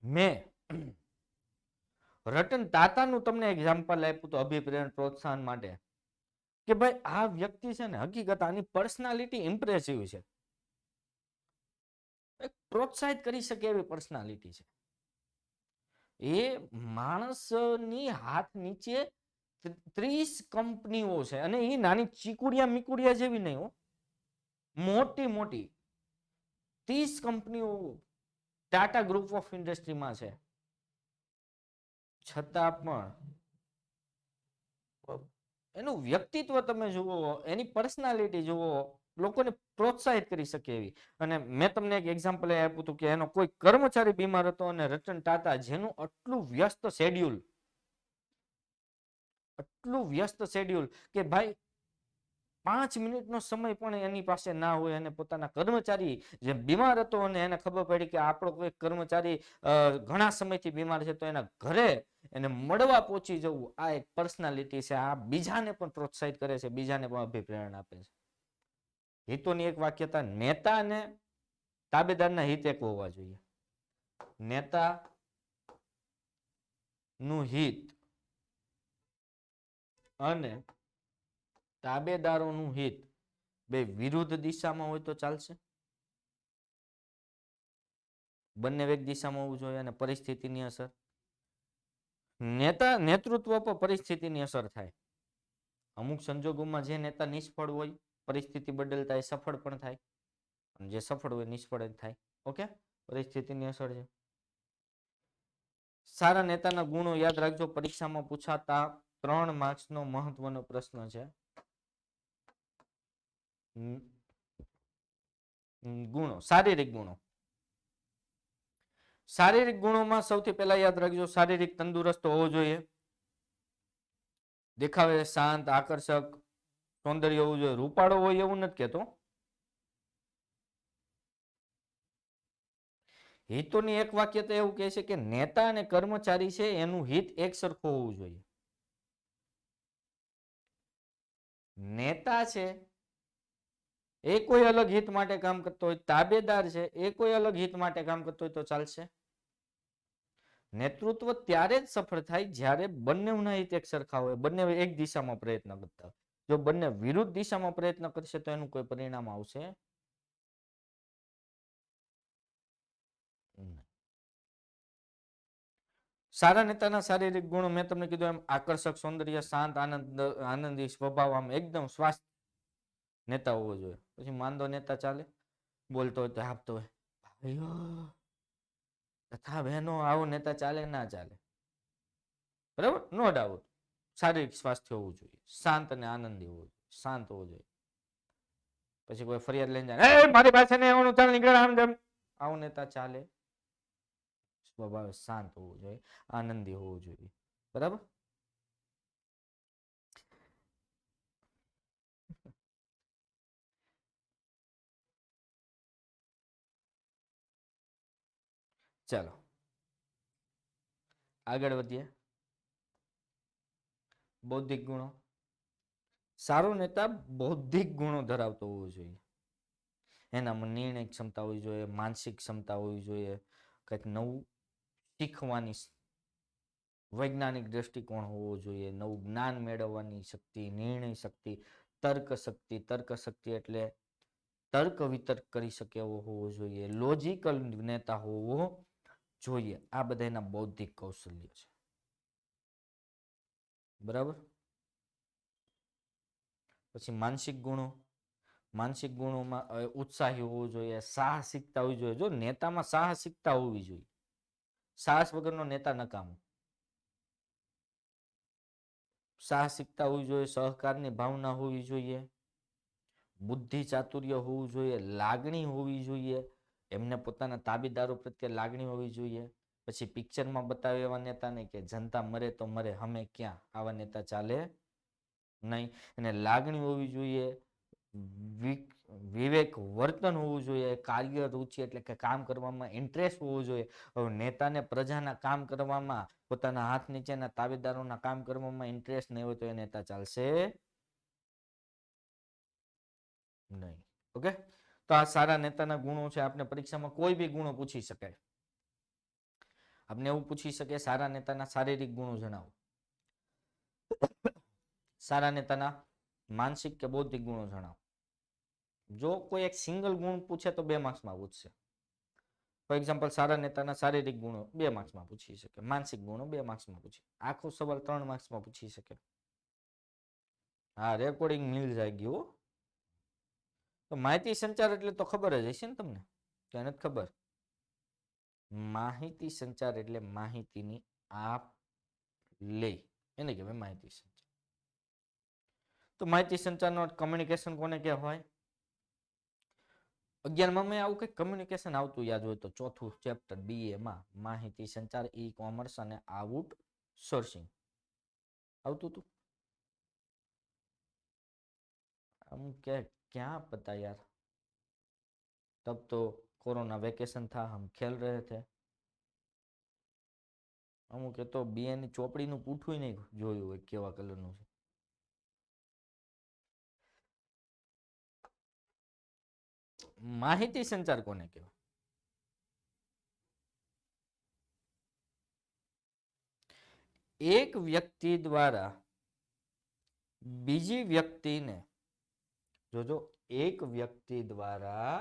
મેં રતન ટાટાનું તમને એક્ઝામ્પલ આપ્યું તો અભિપ્રેરણ પ્રોત્સાહન માટે, કે ભાઈ આ વ્યક્તિ છે ને હકીકત આની પર્સનાલિટી ઇમ્પ્રેસિવ છે, પ્રોત્સાહિત કરી શકે એવી પર્સનાલિટી છે. એ માણસની હાથ નીચે 30 કંપનીઓ છે, અને એ નાની ચીકુડિયા મીકુડિયા જેવી નહીં હો, મોટી મોટી 30 કંપનીઓ ટાટા ગ્રુપ ઓફ ઇન્ડસ્ટ્રીમાં છે. છતાં પણ એનું વ્યક્તિત્વ તમે જુઓ, એની પર્સનાલિટી જુઓ, લોકોને પ્રોત્સાહિત કરી શકે એવી. અને મેં તમને એક એક્ઝામ્પલ આપ્યું હતું કે એનો કોઈ કર્મચારી બીમાર હતો, અને રતન ટાટા જેનું આટલું વ્યસ્ત શેડ્યુલ કે ભાઈ 5 મિનિટનો સમય પણ એની પાસે ના હોય, અને પોતાના કર્મચારી જે બીમાર હતો અને એને ખબર પડી કે આપણો કોઈ કર્મચારી ઘણા સમયથી બીમાર છે, તો એના ઘરે એને મળવા પહોંચી જવું, આ એક પર્સનાલિટી છે. આ બીજાને પણ પ્રોત્સાહિત કરે છે, બીજાને પણ અભિપ્રેરણ આપે છે. હિતોની એક વાક્યતા, નેતા અને તાબેદારના હિત એક હોવા જોઈએ. નેતા નું હિત અને તાબેદારોનું હિત બે વિરુદ્ધ દિશામાં હોય તો ચાલશે? બંને એક દિશામાં હોવું જોઈએ. અને પરિસ્થિતિની અસર, નેતૃત્વ પર પરિસ્થિતિની અસર થાય. અમુક સંજોગોમાં જે નેતા નિષ્ફળ હોય, પરિસ્થિતિ બદલતા એ સફળ પણ થાય, અને જે સફળ હોય નિષ્ફળ જ થાય. ઓકે, પરિસ્થિતિની અસર છે. સારા નેતાના ગુણો યાદ રાખજો, પરીક્ષામાં પૂછાતા 3 માર્ક્સનો મહત્વનો પ્રશ્ન છે. ગુણો, શારીરિક ગુણો. શારીરિક ગુણોમાં સૌથી પહેલા યાદ રાખજો, શારીરિક તંદુરસ્ત હોવો જોઈએ, દેખાવે શાંત, આકર્ષક, સૌંદર્ય હોવું જોઈએ. રૂપાળો હોય એવું નથી કહેતો. હિતોની એક વાક્યતા એવું કહે છે કે નેતા અને કર્મચારી છે એનું હિત એક સરખું હોવું જોઈએ. નેતા છે એ કોઈ અલગ હિત માટે કામ કરતો હોય, તાબેદાર છે એ કોઈ અલગ હિત માટે કામ કરતો હોય તો ચાલશે? નેતૃત્વ ત્યારે જ સફળ થાય જ્યારે બંનેના હિત એક સરખા હોય, બંને એક દિશામાં પ્રયત્ન કરતા હોય. જો બંને વિરુદ્ધ દિશામાં પ્રયત્ન કરશે તો એનું કોઈ પરિણામ આવશે નહીં. સારા નેતાના શારીરિક ગુણો મેં તમને કીધું એમ આકર્ષક, સૌંદર્ય, શાંત, આનંદી સ્વભાવ, આમ એકદમ સ્વાસ્થ્ય નેતા હોવો જોઈએ. પછી માંદો નેતા ચાલે? બોલતો હોય તો આપતો હોય, ભાઈઓ તથા બહેનો, આવો નેતા ચાલે? ના ચાલે. બરાબર, નો ડાઉટ. શારીરિક સ્વાસ્થ્ય હોવું જોઈએ, શાંત અને આનંદી હોવું જોઈએ, શાંત હોવું જોઈએ. પછી કોઈ ફરિયાદ લઈને જાય, મારી પાસે નહીં આવવાનું, ચાલ નીકળ, આમ તેમ, આવું નેતા ચાલે? સ્વભાવ શાંત હોવું જોઈએ, આનંદી હોવું જોઈએ. બરાબર, ચાલો આગળ વધીએ. બૌદ્ધિક ગુણો. સારો નેતા બૌદ્ધિક ગુણો ધરાવતો હોવો જોઈએ. એનામાં નિર્ણય ક્ષમતા હોવી જોઈએ, માનસિક ક્ષમતા હોવી જોઈએ, કંઈક નવું શીખવાની વૈજ્ઞાનિક દ્રષ્ટિકોણ હોવો જોઈએ, નવું જ્ઞાન મેળવવાની શક્તિ, નિર્ણય શક્તિ, તર્ક શક્તિ એટલે તર્ક વિતર્ક કરી શકે એવો હોવો જોઈએ, લોજિકલ નેતા હોવો જોઈએ. આ બધા એના બૌદ્ધિક કૌશલ્ય છે. બરાબર. પછી માનસિક ગુણો. માનસિક ગુણોમાં ઉત્સાહી હોવું જોઈએ, સાહસિકતા હોવી જોઈએ. જો નેતામાં સાહસિકતા હોવી જોઈએ. સાહસ વગરનો નેતા નકામો. સાહસિકતા હોવી જોઈએ, સહકારની ભાવના હોવી જોઈએ, બુદ્ધિ ચાતુર્ય હોવું જોઈએ, લાગણી હોવી જોઈએ, એમને પોતાના તાબેદારો પ્રત્યે લાગણી હોવી જોઈએ. પછી પિક્ચરમાં બતાવે એવા નેતા નહીં કે જનતા મરે તો મરે, હમે ક્યાં, આવા નેતા ચાલે નહીં. એને લાગણી હોવી જોઈએ, વિવેક વર્તન હોવું જોઈએ, કાર્ય રુચિ એટલે કે કામ કરવામાં ઇન્ટરેસ્ટ હોવો જોઈએ. હવે નેતાને પ્રજાના કામ કરવામાં, પોતાના હાથ નીચેના તાબેદારોના કામ કરવામાં ઇન્ટરેસ્ટ નહીં હોય તો એ નેતા ચાલશે નહીં. ઓકે, તો આ સારા નેતાના ગુણો છે. આપણે પરીક્ષામાં કોઈ બી ગુણો પૂછી શકાય. આપણે એવું પૂછી શકે સારા નેતાના શારીરિક ગુણો જણાવો, સારા નેતાના માનસિક કે બૌદ્ધિક ગુણો જણાવો. જો કોઈ એક સિંગલ ગુણ પૂછે તો 2 માર્ક્સમાં પૂછશે. ફોર એક્ઝામ્પલ, સારા નેતાના શારીરિક ગુણો 2 માર્ક્સમાં પૂછી શકે, માનસિક ગુણો 2 માર્ક્સમાં પૂછી, આખો સવાલ 3 માર્ક્સમાં પૂછી શકે. હા, રેકોર્ડિંગ મિલ જાય ગયું. તો માહિતી સંચાર એટલે તો ખબર જ હશે ને તમને, કે નથી ખબર? માહિતી સંચાર એટલે માહિતીની આપ લે, એને કહેવાય માહિતી સંચાર. તો માહિતી સંચારનો કમ્યુનિકેશન કોને કહેવાય? 11માં મેં આવું કંઈક કમ્યુનિકેશન આવતું યાદ હોય તો 4થું ચેપ્ટર BA માં માહિતી સંચાર, ઈ કોમર્સ અને આઉટ સોર્સિંગ આવતું હતું. हम क्या पता यार, तब तो कोरोना वेकेशन था, हम खेल रहे थे. અમુક એ તો BA ની ચોપડીનું પૂઠું નહીં જોયું હોય કેવા કલરનું છે. માહિતી સંચાર કોને કહેવાય? એક વ્યક્તિ દ્વારા બીજી વ્યક્તિને, જોજો, એક વ્યક્તિ દ્વારા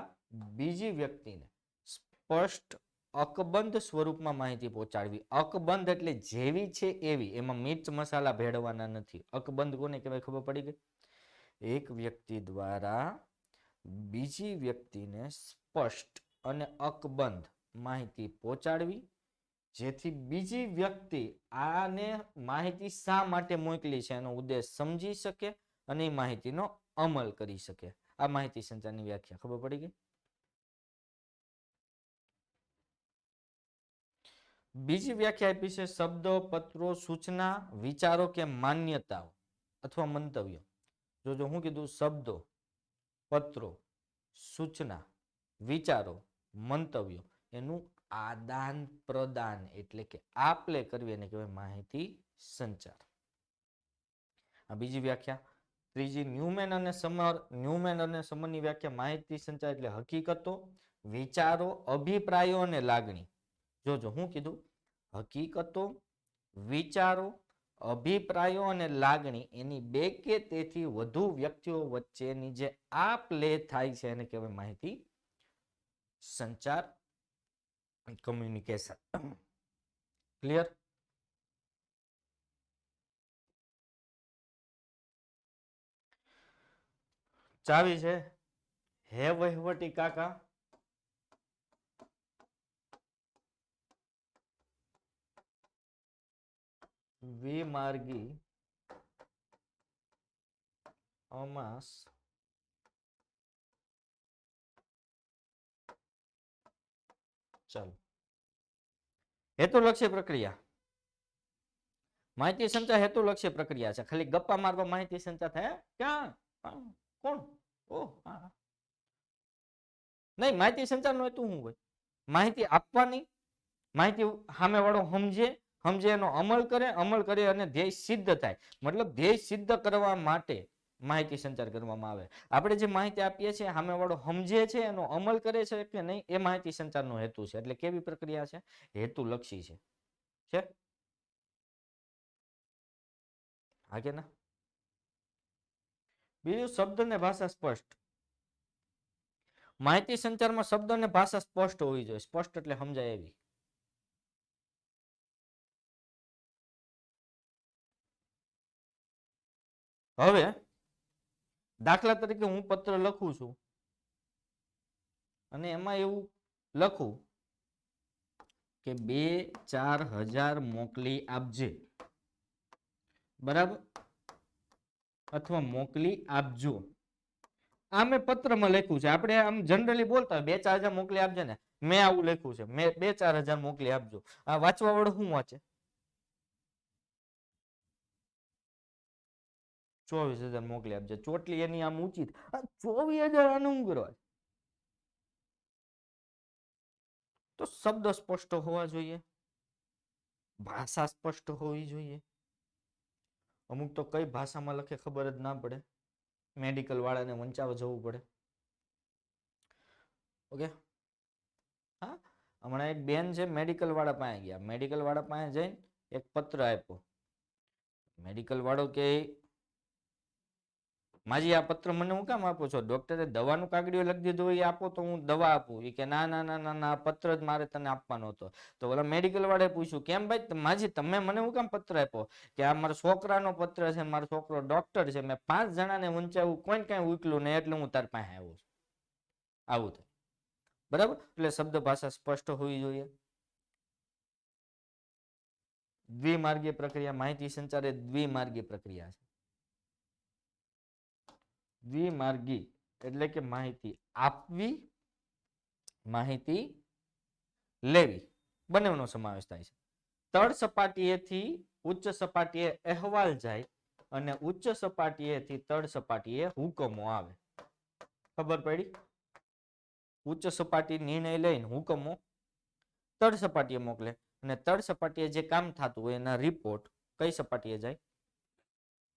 બીજી વ્યક્તિને સ્પષ્ટ અકબંધ સ્વરૂપમાં માહિતી પહોંચાડવી. અકબંધ એટલે જેવી છે એવી, એમાં મિર્ચ મસાલા ભેળવવાના નથી. અકબંધ કોને કહેવાય ખબર પડી ગઈ? એક વ્યક્તિ દ્વારા બીજી વ્યક્તિને સ્પષ્ટ અને અકબંધ માહિતી પહોંચાડવી, જેથી બીજી વ્યક્તિ આને માહિતી શા માટે મોકલી છે એનો ઉદ્દેશ સમજી શકે અને એ માહિતીનો અમલ કરી શકે. આ માહિતી સંચારની વ્યાખ્યા ખબર પડી ગઈ. બીજી વ્યાખ્યા આપી છે શબ્દો, પત્રો, સૂચના, વિચારો કે માન્યતાઓ અથવા મંતવ્યો. જો હું કીધું શબ્દો, પત્રો, સૂચના, વિચારો, મંતવ્યો, એનું આદાન પ્રદાન એટલે કે આપ લે કરવી એને કહેવાય માહિતી સંચાર. આ બીજી વ્યાખ્યા. ત્રીજી ન્યુમેન અને સમર. ન્યુમેન અને સમરની વ્યાખ્યા માહિતી સંચાર એટલે હકીકતો, વિચારો, અભિપ્રાયો અને લાગણી. જોજો હું કીધું હકીકતો, વિચારો, અભિપ્રાયો અને લાગણી, એની 2 કે તેથી વધુ વ્યક્તિઓ વચ્ચેની જે આપ લે થાય છે એને કહેવાય માહિતી સંચાર, કમ્યુનિકેશન. ક્લિયર? ચાવી છે હે વહીવટી કાકા, વિમાર્ગી અમાસ ચાલો. હેતુલક્ષી પ્રક્રિયા. માહિતી સંચાર હેતુલક્ષી પ્રક્રિયા છે. ખાલી ગપ્પા મારવા માહિતી સંચાર થાય? ક્યાં? કોણ? ઓહ, હા. નહીં, માહિતી સંચારનો હેતુ શું હોય? માહિતી આપવાની, માહિતી સામે વાળો સમજે એનો અમલ કરે અને ધ્યેય સિદ્ધ થાય. મતલબ ધ્યેય સિદ્ધ કરવા માટે માહિતી સંચાર કરવામાં આવે. આપણે જે માહિતી આપીએ છીએ સામેવાળો સમજે છે, એનો અમલ કરે છે કે નહીં, એ માહિતી સંચારનો હેતુ છે. એટલે કેવી પ્રક્રિયા છે? હેતુલક્ષી છે. હા કે ના? બીજું, શબ્દ ને ભાષા સ્પષ્ટ. માહિતી સંચારમાં શબ્દ અને ભાષા સ્પષ્ટ હોવી જોઈએ. સ્પષ્ટ એટલે સમજાય એવી. હવે દાખલા તરીકે હું પત્ર લખું છું અને એમાં એવું લખું કે 2-4 હજાર મોકલી આપજે, બરાબર, અથવા મોકલી આપજો. આ મેં પત્રમાં લખ્યું છે. આપણે આમ જનરલી બોલતા હોય 2-4 હજાર મોકલી આપજે ને, મેં આવું લખ્યું છે, મેં 2-4 હજાર મોકલી આપજો. આ વાંચવા વાળો શું વાંચે? 24,000 મોકલી આપજે. ચોટલી એની આમ ઊંચી, 24,000 આનું શું કરવા? તો શબ્દ સ્પષ્ટ હોવા જોઈએ, ભાષા સ્પષ્ટ હોવી જોઈએ. અમુક તો કઈ ભાષામાં લખે ખબર જ ના પડે, મેડિકલ વાળાને વંચાવા જવું પડે. ઓકે, હા, હમણાં એક બેન છે, મેડિકલ વાળા પાસે ગયા. મેડિકલ વાળા પાસે જઈને એક પત્ર આપ્યો. મેડિકલ વાળો કે માજી આ પત્ર મને હું કામ આપો છો? ડોક્ટરે દવાનું કાગળિયો લખી દીધું હોય આપો તો હું દવા આપું. એ કે ના ના ના ના ના, પત્ર જ મારે તને આપવાનો હતો. તો ઓલા મેડિકલ વાળાએ પૂછ્યું, કેમ ભાઈ માજી તમે મને હું કામ પત્ર આપ્યો? કે આ મારા છોકરાનો પત્ર છે, મારો છોકરો ડોક્ટર છે, મેં 5 જણાને વંચાવું, કોઈ કઈ ઉકલું નહીં, એટલે હું તાર પાસે આવું છું. આવું થાય, બરાબર. એટલે શબ્દ ભાષા સ્પષ્ટ હોવી જોઈએ. દ્વિમાર્ગીય પ્રક્રિયા, માહિતી સંચાર એ દ્વિમાર્ગીય પ્રક્રિયા છે. દ્વિમાર્ગી એટલે કે માહિતી આપવી, માહિતી લેવી, બંનેનો સમાવેશ થાય છે. તળ સપાટીએથી ઉચ્ચ સપાટીએ અહેવાલ જાય અને ઉચ્ચ સપાટીએથી તળ સપાટીએ હુકમો આવે. ખબર પડી? ઉચ્ચ સપાટી નિર્ણય લઈને હુકમો તળ સપાટીએ મોકલે અને તળ સપાટીએ જે કામ થતું હોય એના રિપોર્ટ કઈ સપાટીએ જાય?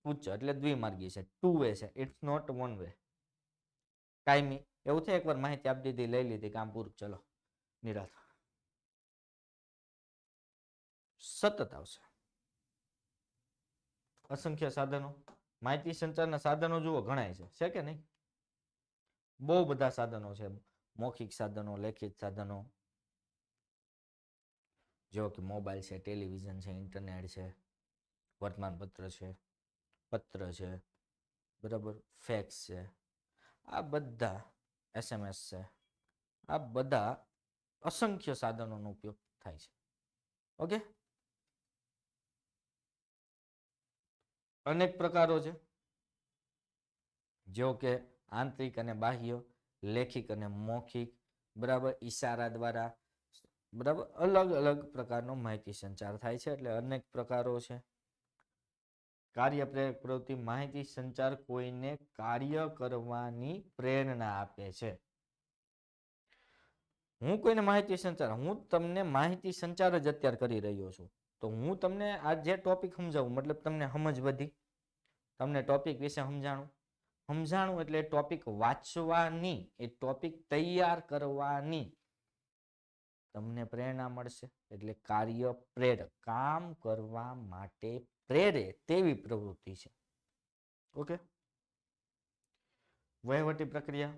ઉચ્ચ. એટલે દ્વિમાર્ગી છે, 2 વે છે, ઇટ્સ નોટ 1 વે. કાયમી એવું થાય, એકવાર માહિતી આપી દીધી, લઈ લીધી, કામ પૂરું, ચલો નિરાશ. સતત આવશે. અસંખ્ય સાધનો, માહિતી સંચારના સાધનો જુઓ ઘણા છે કે નહીં? બહુ બધા સાધનો છે. મૌખિક સાધનો, લેખિત સાધનો, જેવો કે મોબાઈલ છે, ટેલિવિઝન છે, ઇન્ટરનેટ છે, વર્તમાનપત્ર છે, પત્ર છે, બરાબર, ફેક્સ છે, આ બધા SMS છે, આ બધા અસંખ્ય સાધનોનો ઉપયોગ થાય છે. ઓકે, અનેક પ્રકારો છે, જેવો કે આંતરિક અને બાહ્ય, લેખિક અને મૌખિક, બરાબર, ઈશારા દ્વારા, બરાબર, અલગ અલગ પ્રકારનો માહિતી સંચાર થાય છે. એટલે અનેક પ્રકારો છે. કાર્ય પ્રેરક પ્રવૃત્તિ, માહિતી સંચાર કોઈને કાર્ય કરવાની પ્રેરણા આપે છે. હું કોઈને માહિતી સંચાર, હું તમને માહિતી સંચાર જ અત્યારે કરી રહ્યો છું, તો હું તમને આ જે ટોપિક સમજાવું, મતલબ તમને સમજ વધી, તમને ટોપિક વિશે સમજાણું એટલે ટોપિક વાંચવાની, એ ટોપિક તૈયાર કરવાની તમને પ્રેરણા મળશે. એટલે કાર્ય પ્રેરક, કામ કરવા માટે પ્રેરે તેવી પ્રવૃત્તિ છે. ઓકે, વહીવટી પ્રક્રિયા,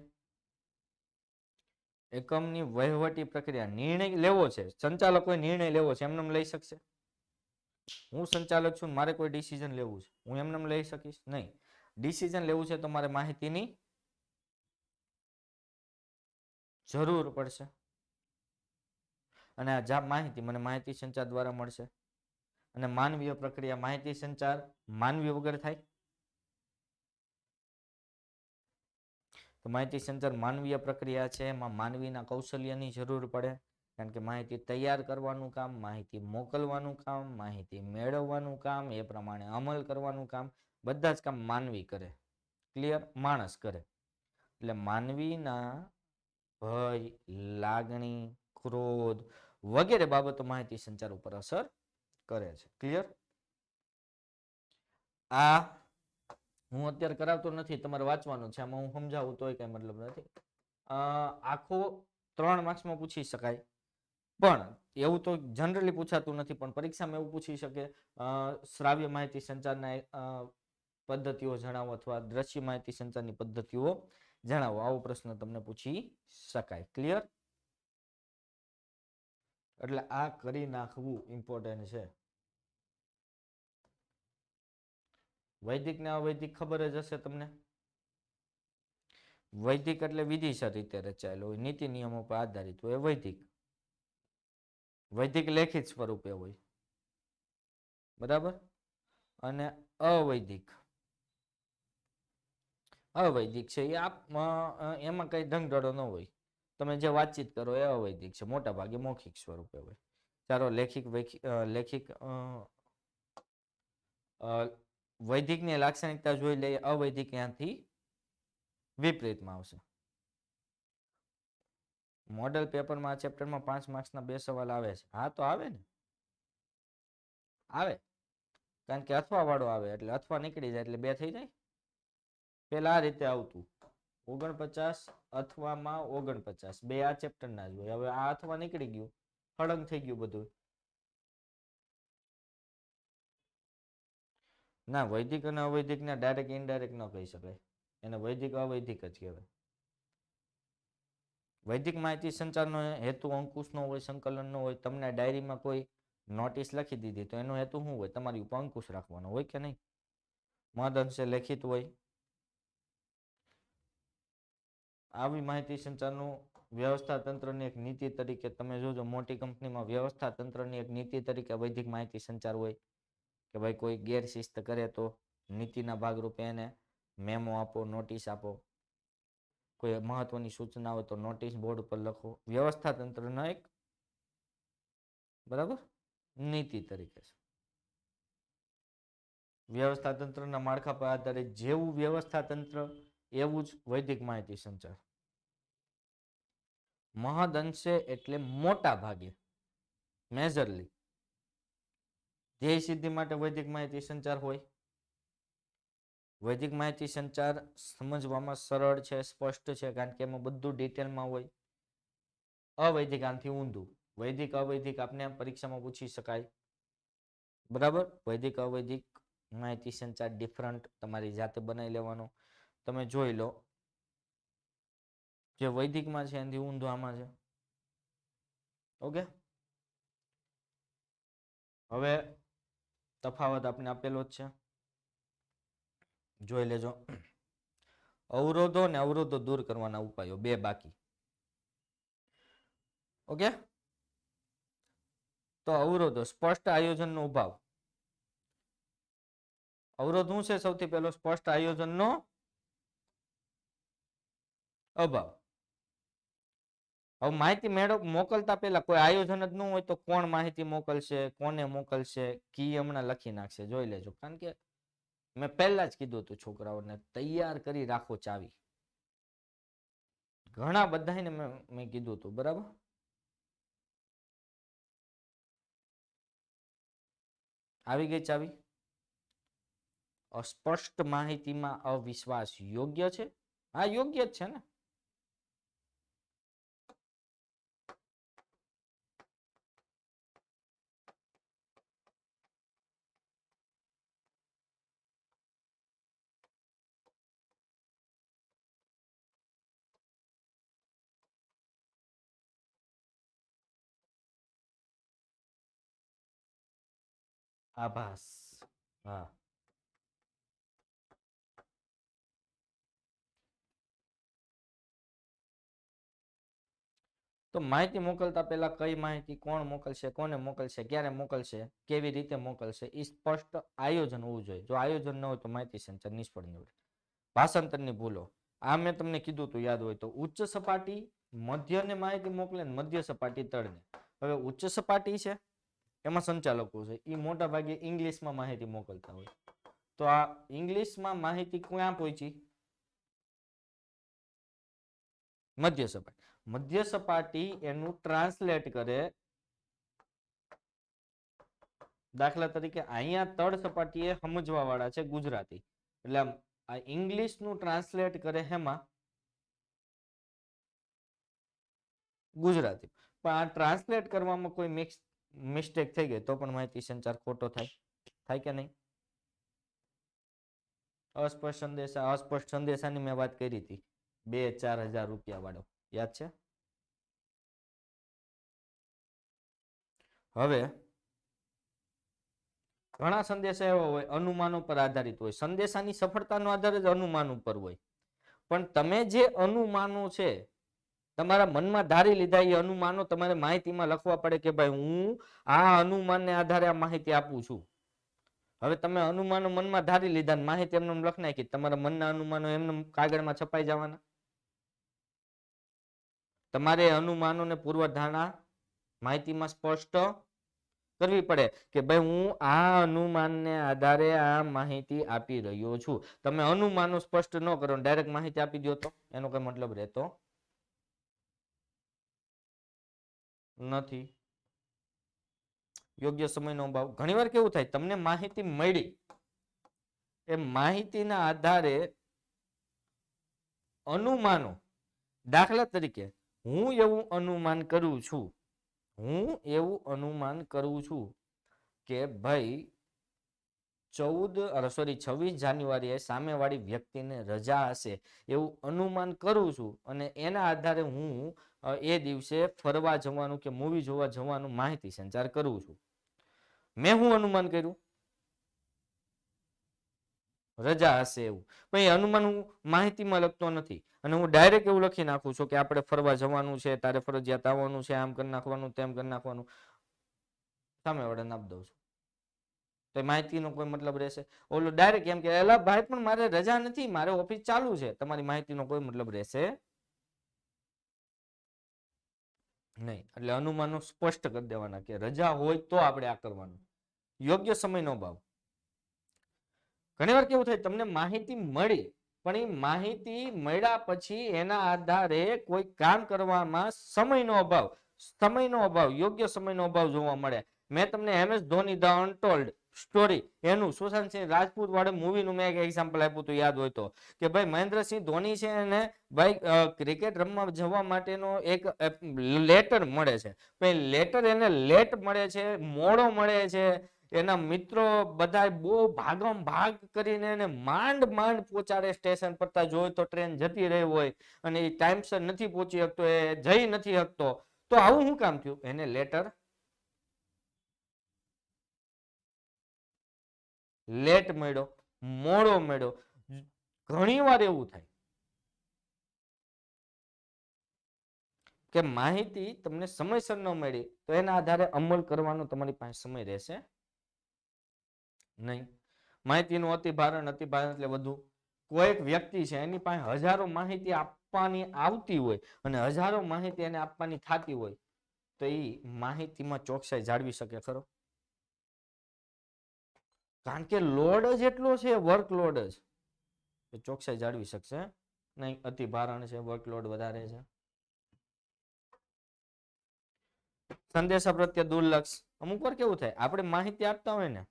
એકમની વહીવટી પ્રક્રિયા, નિર્ણય લેવો છે. સંચાલકોએ નિર્ણય લેવો છે, એમને લઈ શકશે? હું સંચાલક છું, મારે કોઈ ડિસિઝન લેવું છે, હું એમને લઈ શકીશ નહીં. ડિસિઝન લેવું છે તો મારે માહિતીની જરૂર પડશે, અને આ માહિતી મને માહિતી સંચાર દ્વારા મળશે. અને માનવીય પ્રક્રિયા, માહિતી સંચાર માનવી વગર થાય? તો માહિતી સંચાર માનવીય પ્રક્રિયા છે, એમાં માનવીના કૌશલ્યની જરૂર પડે, કારણ કે માહિતી તૈયાર કરવાનું કામ, માહિતી મોકલવાનું કામ, માહિતી મેળવવાનું કામ, એ પ્રમાણે અમલ કરવાનું કામ, બધા જ કામ માનવી કરે. ક્લિયર? માણસ કરે. એટલે માનવીના ભય, લાગણી, ક્રોધ વગેરે બાબતો માહિતી સંચાર ઉપર અસર કરે છે. ક્લિયર? આ હું અત્યારે કરાવતો નથી, તમારે વાંચવાનું છે, આમાં હું સમજાવું તોય કઈ મતલબ નથી. આખો 3 માર્ક્સમાં પૂછી શકાય, પણ એવું તો જનરલી પૂછાતું નથી, પણ પરીક્ષામાં એવું પૂછી શકે શ્રાવ્ય માહિતી સંચારના પદ્ધતિઓ જણાવો અથવા દ્રશ્ય માહિતી સંચારની પદ્ધતિઓ જણાવો, આવો પ્રશ્ન તમને પૂછી શકાય. ક્લિયર? એટલે આ કરી નાખવું ઇમ્પોર્ટન્ટ છે. વૈદિક ને અવૈદિક ખબર જ હશે તમને. વૈદિક એટલે વિધિસર રીતે રચાયેલો હોય, નીતિ નિયમો પર આધારિત હોય, વૈદિક. વૈદિક લેખિત સ્વરૂપે હોય, બરાબર. અને અવૈદિક, અવૈદિક છે એ એમાં કઈ ઢંગધડો ન હોય, તમે જે વાતચીત કરો એ અવૈદિક છે, મોટા ભાગે મૌખિક સ્વરૂપે હોય. ચાલો લેખિક વૈદિકની લાક્ષણિકતા જોઈ લઈએ, અવૈદિક ત્યાંથી વિપરીતમાં આવશે. મોડેલ પેપરમાં આ ચેપ્ટરમાં 5 માર્ક્સના 2 સવાલ આવે છે. હા તો આવે ને, આવે, કારણ કે અથવા વાળો આવે એટલે અથવા નીકળી જાય એટલે 2 થઈ જાય. પેલા આ રીતે આવતું 49 અથવામાં 49, 2 આ ચેપ્ટરના જ હોય. હવે આ અથવા નીકળી ગયું, હળંગ થઈ ગયું બધું. ના, વૈદિક અને અવૈદિક ને ડાયરેક્ટ ઇનડાયરેક્ટ ન કહી શકાય, એને વૈદિક અવૈદિક જ કહેવાય. વૈદિક માહિતી સંચારનો હેતુ અંકુશનો હોય, સંકલનનો હોય. તમને ડાયરીમાં કોઈ નોટિસ લખી દીધી તો એનો હેતુ શું હોય? તમારી ઉપર અંકુશ રાખવાનો હોય કે નહીં? મહદ અંશે લેખિત હોય. આવી માહિતી સંચારનું વ્યવસ્થા તંત્રની એક નીતિ તરીકે તમે જોજો, મોટી કંપનીમાં વ્યવસ્થા તંત્રની એક નીતિ તરીકે વૈદિક માહિતી સંચાર હોય કે ભાઈ કોઈ ગેરશિસ્ત કરે તો નીતિના ભાગરૂપે એને મેમો આપો, નોટિસ આપો. કોઈ મહત્વની સૂચના હોય તો નોટિસ બોર્ડ ઉપર લખો. વ્યવસ્થા તંત્રના એક, બરાબર, નીતિ તરીકે છે. વ્યવસ્થા તંત્રના માળખા પર આધારિત જેવું વ્યવસ્થા તંત્ર એવું જ વૈદિક માહિતી સંચાર. મહદ અંશે એટલે મોટા ભાગે, મેજરલી ધ્યેય સિદ્ધિ માટે વૈદિક માહિતી સંચાર હોય. વૈદિક માહિતી સંચાર સમજવામાં સરળ છે, સ્પષ્ટ છે, કારણ કે એમાં બધું ડિટેલમાં હોય. અવૈદિક આનાથી ઊંધું. વૈદિક અવૈદિક આપણે પરીક્ષામાં પૂછી શકાય, બરાબર. વૈદિક અવૈદિક માહિતી સંચાર ડિફરન્ટ, તમારી જાતે બનાવી લેવાનો. તમે જોઈ લો, જે વૈદિકમાં છે એનાથી ઊંધું આમાં છે. ઓકે, હવે તફાવત આપણે આપેલો જ છે, જોઈ લેજો. અવરોધો ને અવરોધો દૂર કરવાના ઉપાયો 2 બાકી. ઓકે, તો અવરોધો, સ્પષ્ટ આયોજનનો અભાવ. અવરોધ શું છે? સૌથી પહેલો સ્પષ્ટ આયોજનનો અભાવ. હવે માહિતી મોકલતા પહેલા કોઈ આયોજન જ ન હોય તો કોણ માહિતી મોકલશે, કોને મોકલશે, કી હમણાં લખી નાખશે. જોઈ લેજો, કારણ કે મેં પહેલા જ કીધું હતું છોકરાઓને તૈયાર કરી રાખો ચાવી. ઘણા બધાને મેં કીધું હતું, બરાબર. આવી ગઈ ચાવી. અસ્પષ્ટ માહિતીમાં અવિશ્વાસ યોગ્ય છે? હા, યોગ્ય જ છે ને. આભાસ, હા. તો માહિતી મોકલતા પહેલા કઈ માહિતી કોણ મોકલશે, કોને મોકલશે, ક્યારે મોકલશે, કેવી રીતે મોકલશે, એ સ્પષ્ટ આયોજન હોવું જોઈએ. જો આયોજન ન હોય તો માહિતી સંચાર નિષ્ફળ નીવડે. ભાષાંતરની ભૂલો, આ મેં તમને કીધું હતું, યાદ હોય તો. ઉચ્ચ સપાટી મધ્યને માહિતી મોકલે ને મધ્ય સપાટી તળને. હવે ઉચ્ચ સપાટી છે એમાં સંચાલકો છે, એ મોટા ભાગે ઇંગ્લિશમાં માહિતી મોકલતા હોય. તો આ ઇંગ્લિશમાં માહિતી ક્યાં પહોંચી? મધ્ય સપાટી. મધ્ય સપાટી એનું ટ્રાન્સલેટ કરે. દાખલા તરીકે અહીંયા તળ સપાટીએ સમજવા વાળા છે ગુજરાતી, એટલે આ ઇંગ્લિશ નું ટ્રાન્સલેટ કરે હેમાં ગુજરાતી, પણ આ ટ્રાન્સલેટ કરવામાં કોઈ મિસ્ટેક થઈ ગઈ તો પણ માહિતી સંચાર ખોટો થાય કે નહીં? અસ્પષ્ટ સંદેશાની મેં વાત કરી હતી, 2-4 હજાર રૂપિયા વાળો, યાદ છે? હવે ઘણા સંદેશા એવા હોય અનુમાનો પર આધારિત હોય. સંદેશાની સફળતાનો આધાર જ અનુમાન ઉપર હોય. પણ તમે જે અનુમાનો છે તમારા મનમાં ધારી લીધા, એ અનુમાનો તમારે માહિતીમાં લખવા પડે કે ભાઈ હું આ અનુમાનને આધારે આ માહિતી આપું છું. હવે તમે અનુમાનો મનમાં ધારી લીધા, માહિતી એમને લખી નાખી, તમારા મનના અનુમાનો એમને કાગળમાં છપાઈ જવાના? તમારે અનુમાનોને પૂર્વધારણા માહિતીમાં સ્પષ્ટ કરવી પડે કે ભાઈ હું આ અનુમાનને આધારે આ માહિતી આપી રહ્યો છું. તમે અનુમાનો સ્પષ્ટ ન કરો, ડાયરેક્ટ માહિતી આપી દો તો એનો કઈ મતલબ રહેતો નથી. યોગ્ય સમયનો અભાવ. ઘણીવાર કેવું થાય, તમને માહિતી મળી, એ માહિતીના આધારે અનુમાનો, દાખલા તરીકે હું એવું અનુમાન કરું છું કે ભાઈ 26 જાન્યુઆરીએ સામેવાળી વ્યક્તિને રજા હશે એવું અનુમાન કરું છું, અને એના આધારે હું એ દિવસે ફરવા જવાનું કે મૂવી જોવા જવાનું માહિતી સંચાર કરું છું. મેં હું અનુમાન કર્યું? રજા હશે એવું. પણ એ અનુમાન હું માહિતીમાં લખતો નથી, અને હું ડાયરેક્ટ એવું લખી નાખું છું કે આપણે ફરવા જવાનું છે, તારે ફરજિયાત આવવાનું છે, આમ કરી નાખવાનું, તેમ કરી નાખવાનું, સામેવાળાને આપી દઉં છું. તો માહિતીનો કોઈ મતલબ રહેશે? ઓલો ડાયરેક્ટ એમ કે એલા ભાઈ પણ મારે રજા નથી, મારે ઓફિસ ચાલુ છે, તમારી માહિતીનો કોઈ મતલબ રહેશે નહીં. એટલે અનુમાનો સ્પષ્ટ કરી દેવાના કે રજા હોય તો આપણે આ કરવાનું. યોગ્ય સમયનો અભાવ. ઘણીવાર કેવું થાય, તમને માહિતી મળી, પણ એ માહિતી મળ્યા પછી એના આધારે કોઈ કામ કરવામાં સમયનો અભાવ, યોગ્ય સમયનો અભાવ જોવા મળે. મેં તમને MS Dhoni the untold story એનું સુશાંત સિંહ રાજપૂત વાળે મૂવીનું મેં એક એક્ઝામ્પલ આપ્યું હતું, યાદ હોય તો, કે ભાઈ મહેન્દ્રસિંહ ધોની છે એને ભાઈ ક્રિકેટ રમવા જવા માટેનો એક લેટર મળે છે. લેટર એને લેટ મળે છે, મોડો મળે છે. એના મિત્રો બધા બહુ ભાગમ ભાગ કરીને એને માંડ પહોંચાડે સ્ટેશન પર. જોઈ તો ટ્રેન જતી રહી હોય અને એ ટાઈમસર નથી પહોંચી શકતો, એ જઈ નથી શકતો. તો આવું શું કામ થયું? એને લેટર લેટ મળ્યો, મોડો મળ્યો. ઘણી વાર એવું થાય કે માહિતી તમને સમયસર ન મળી તો એના આધારે અમલ કરવાનો તમારી પાસે સમય રહેશે નહીં. માહિતીનું અતિભારણ એટલે વધુ. કોઈ એક વ્યક્તિ છે એની પાસે હજારો માહિતી આપવાની આવતી હોય અને હજારો માહિતી એને આપવાની થતી હોય, તો એ માહિતીમાં ચોકસાઈ જાળવી શકે ખરો? કારણ કે લોડ જ એટલો છે, વર્કલોડ જ, ચોકસાઈ જાળવી શકશે નહીં. અતિભારણ છે, વર્કલોડ વધારે છે. સંદેશા પ્રત્યે દુર્લક્ષ. અમુક વાર કેવું થાય, આપણે માહિતી આપતા હોય ને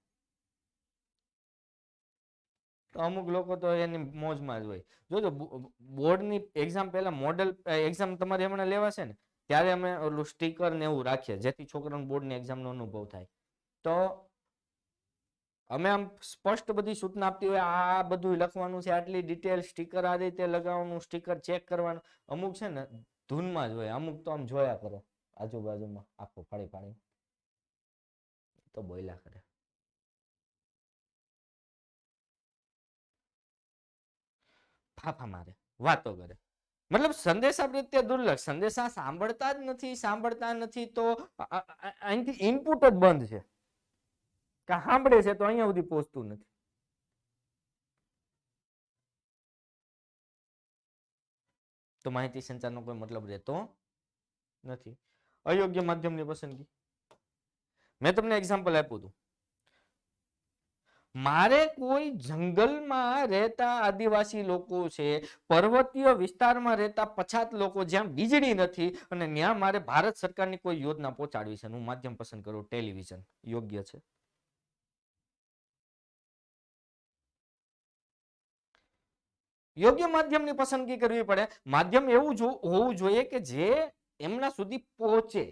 તો અમુક લોકો તો એની મોજમાં જ હોય. જોજો બોર્ડની એક્ઝામ પહેલા મોડેલ એક્ઝામ તમારે હમણાં લેવાશે ને, ત્યારે અમે ઓલું સ્ટીકર ને એવું રાખીએ જેથી છોકરાને બોર્ડની એક્ઝામનો અનુભવ થાય. તો અમે આમ સ્પષ્ટ બધી સૂચના આપતી હોય, આ બધું લખવાનું છે, આટલી ડિટેલ, સ્ટીકર આ રીતે લગાવવાનું, સ્ટીકર ચેક કરવાનું. અમુક છે ને ધૂનમાં જ હોય, અમુક તો આમ જોયા કરે આજુબાજુમાં, આખું ફાડી તો બોલ્યા કરે. ફાફા મારે, વાતો કરે. મતલબ સંદેશા પ્રત્યે દુર્લક્ષ. સંદેશા સાંભળતા નથી તો અહીંથી ઇનપુટ જ બંધ છે. કે સાંભળે છે તો અહીંયા સુધી પહોંચતું નથી. તો માહિતી સંચારનો કોઈ મતલબ રહેતો નથી. અયોગ્ય માધ્યમની પસંદગી. મેં તમને એક્ઝામ્પલ આપ્યું હતું. મારે કોઈ જંગલમાં રહેતા આદિવાસી લોકો છે, પર્વતીય વિસ્તારમાં રહેતા પછાત લોકો જ્યાં વીજળી નથી, અને ત્યાં મારે ભારત સરકારની કોઈ યોજના પહોંચાડવી છે, હું માધ્યમ પસંદ કરું ટેલિવિઝન. યોગ્ય છે. યોગ્ય માધ્યમની પસંદગી કરવી પડે. માધ્યમ એવું હોવું જોઈએ કે જે એમના સુધી પહોંચે.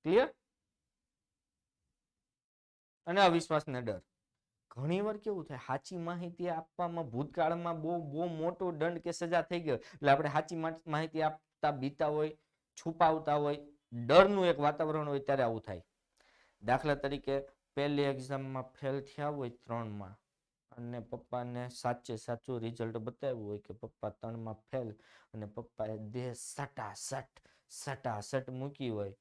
ક્લિયર? અને અવિશ્વાસ ને ડર. ઘણી વાર કેવું થાય, સાચી માહિતી આપવામાં ભૂતકાળમાં બહુ મોટો દંડ કે સજા થઈ ગયો એટલે આપણે સાચી માહિતી આપતા બીતા હોય, છુપાવતા હોય, ડરનું એક વાતાવરણ હોય ત્યારે આવું થાય. દાખલા તરીકે પહેલી એક્ઝામમાં ફેલ થયા હોય 3માં અને પપ્પાને સાચું રિઝલ્ટ બતાવ્યું હોય કે પપ્પા 3માં ફેલ અને પપ્પાએ દેહ સટાસટ મૂકી હોય.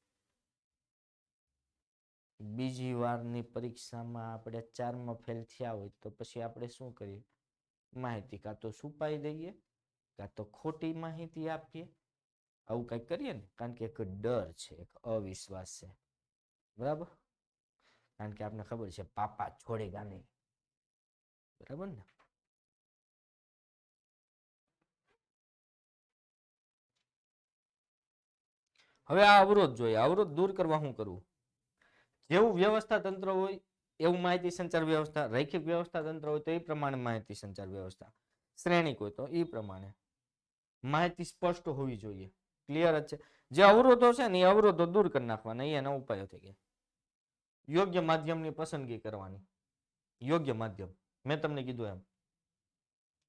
બીજી વારની પરીક્ષામાં આપણે 4માં ફેલ થયા હોય તો પછી આપણે શું કરીએ? માહિતી કાં તો છુપાઈ દઈએ કાં તો ખોટી માહિતી આપીએ. આવું કંઈક કરીએ ને, કારણ કે એક ડર છે, એક અવિશ્વાસ છે. બરાબર? કારણ કે આપણે ખબર છે પાપા છોડેગા નહીં. બરાબર ને? હવે આ અવરોધ જોઈએ. અવરોધ દૂર કરવા શું કરવું? જેવું વ્યવસ્થા તંત્ર હોય એવું માહિતી સંચાર વ્યવસ્થા, રૈખિક વ્યવસ્થા તંત્ર હોય તો એ પ્રમાણે માહિતી સંચાર વ્યવસ્થા, શ્રેણિક હોય તો એ પ્રમાણે. માહિતી સ્પષ્ટ હોવી જોઈએ. ક્લિયર જ છે? જે અવરોધો છે ને એ અવરોધો દૂર કરી નાખવાના, એના ઉપાયો થઈ ગયા. યોગ્ય માધ્યમની પસંદગી કરવાની. યોગ્ય માધ્યમ મેં તમને કીધું એમ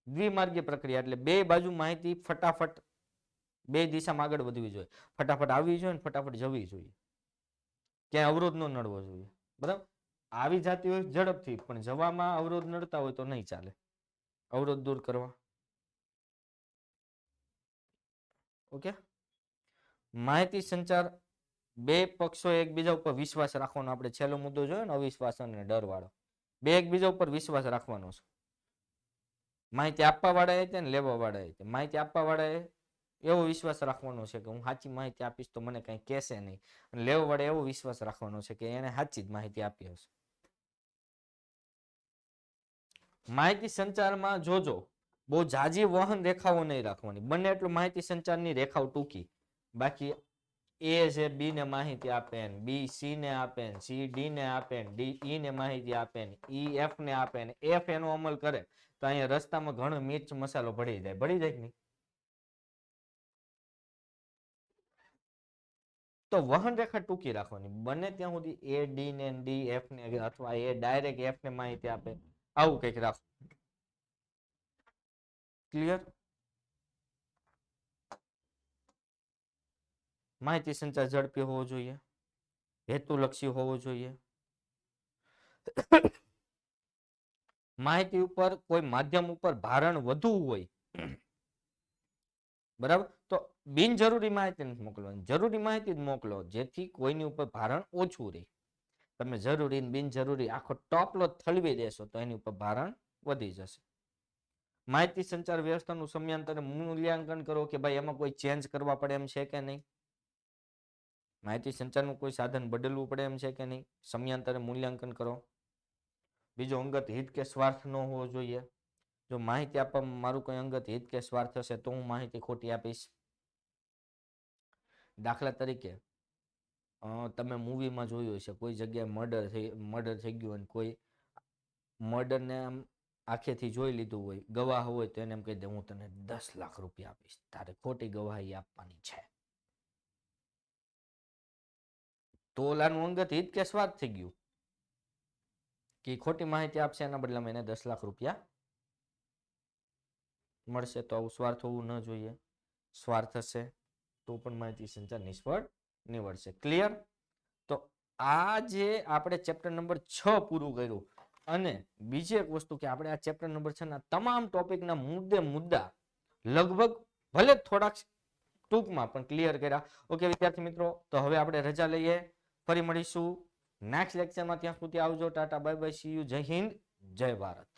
દ્વિમાર્ગીય પ્રક્રિયા એટલે બે બાજુ માહિતી ફટાફટ બે દિશામાં આગળ વધવી જોઈએ. ફટાફટ આવવી જોઈએ ને ફટાફટ જવી જોઈએ. ક્યાંય અવરોધ ન નડવો જોઈએ. બરાબર? આવી જતી હોય ઝડપથી, પણ જવામાં અવરોધ નડતા હોય તો નહીં ચાલે. અવરોધ દૂર કરવા. ઓકે? માહિતી સંચાર બે પક્ષો એકબીજા ઉપર વિશ્વાસ રાખવાનો. આપણે છેલ્લો મુદ્દો જોયો ને, અવિશ્વાસ અને ડર વાળો. બે એકબીજા ઉપર વિશ્વાસ રાખવાનો છે. માહિતી આપવા વાળા છે ને લેવા વાળા છે. માહિતી આપવા વાળાએ એવો વિશ્વાસ રાખવાનો છે કે હું સાચી માહિતી આપીશ તો મને કંઈ કહેશે નહીં, અને લેવા વાળા એવો વિશ્વાસ રાખવાનો છે કે એને સાચી જ માહિતી આપી હશે. માહિતી સંચારમાં જોજો બહુ જાજી વહન રેખાઓ નહીં રાખવાની. બને એટલું માહિતી સંચારની રેખાઓ ટૂંકી. બાકી એ છે બી ને માહિતી આપે, બી સી ને આપે, સી ડી ને આપે, ડી ઈ ને માહિતી આપે, ઈ એફ ને આપે, એફ એનો અમલ કરે તો અહીંયા રસ્તામાં ઘણો મિર્ચ મસાલો ભળી જાય. ભળી જાય કે નહીં? તો વહન રેખા ટૂંકી રાખવાની. બને ત્યાં સુધી એ ડી ને ડી એફ ને અથવા એ ડાયરેક્ટ એફ ને માહિતી આપે, આવું કંઈક રાખો. ક્લિયર? માહિતી સંચાર ઝડપી હોવો જોઈએ, હેતુલક્ષી હોવો જોઈએ. માહિતી ઉપર કોઈ માધ્યમ ઉપર ભારણ વધુ હોય, બરાબર, તો બિનજરૂરી માહિતી નથી મોકલવાની. જરૂરી માહિતી જ મોકલો જેથી કોઈની ઉપર ભારણ ઓછું રહે. તમે જરૂરી બિનજરૂરી આખો ટોપલો ઠલવી દેશો તો એની ઉપર ભારણ વધી જશે. માહિતી સંચાર વ્યવસ્થાનું સમયાંતરે મૂલ્યાંકન કરો કે ભાઈ એમાં કોઈ ચેન્જ કરવા પડે એમ છે કે નહીં. માહિતી સંચારનું કોઈ સાધન બદલવું પડે એમ છે કે નહીં. સમયાંતરે મૂલ્યાંકન કરો. બીજો અંગત હિત કે સ્વાર્થ ન હોવો જોઈએ. જો માહિતી આપવામાં મારું કોઈ અંગત હિત કે સ્વાર્થ હશે તો હું માહિતી ખોટી આપીશ. દાખલા તરીકે તમે મૂવીમાં જોયું હશે કોઈ જગ્યાએ મર્ડર થઈ ગયું અને કોઈ મર્ડરને આમ આંખેથી જોઈ લીધું હોય, ગવાહ હોય તો એને એમ કહી દે હું તને 10 લાખ રૂપિયા આપીશ, તારે ખોટી ગવાહી આપવાની છે. તો ઓલાનું અંગત હિત કે સ્વાર્થ થઈ ગયું કે ખોટી માહિતી આપશે એના બદલામાં એને 10 લાખ રૂપિયા મળશે. તો આવું સ્વાર્થ હોવું ન જોઈએ. સ્વાર્થ હશે તો પણ માહિતી સંચાર નિષ્ફળ નીવડશે. ક્લિયર? તો આ જે આપણે ચેપ્ટર નંબર 6 પૂરું કર્યું, અને બીજી એક વસ્તુ કે આપણે આ ચેપ્ટર નંબર 6 ના તમામ ટોપિકના મુદ્દા લગભગ ભલે થોડાક ટૂંકમાં પણ ક્લિયર કર્યા. ઓકે વિદ્યાર્થી મિત્રો, તો હવે આપણે રજા લઈએ. ફરી મળીશું નેક્સ્ટ લેક્ચરમાં. ત્યાં સુધી આવજો. Tata bye bye, C you. જય હિન્દ, જય ભારત.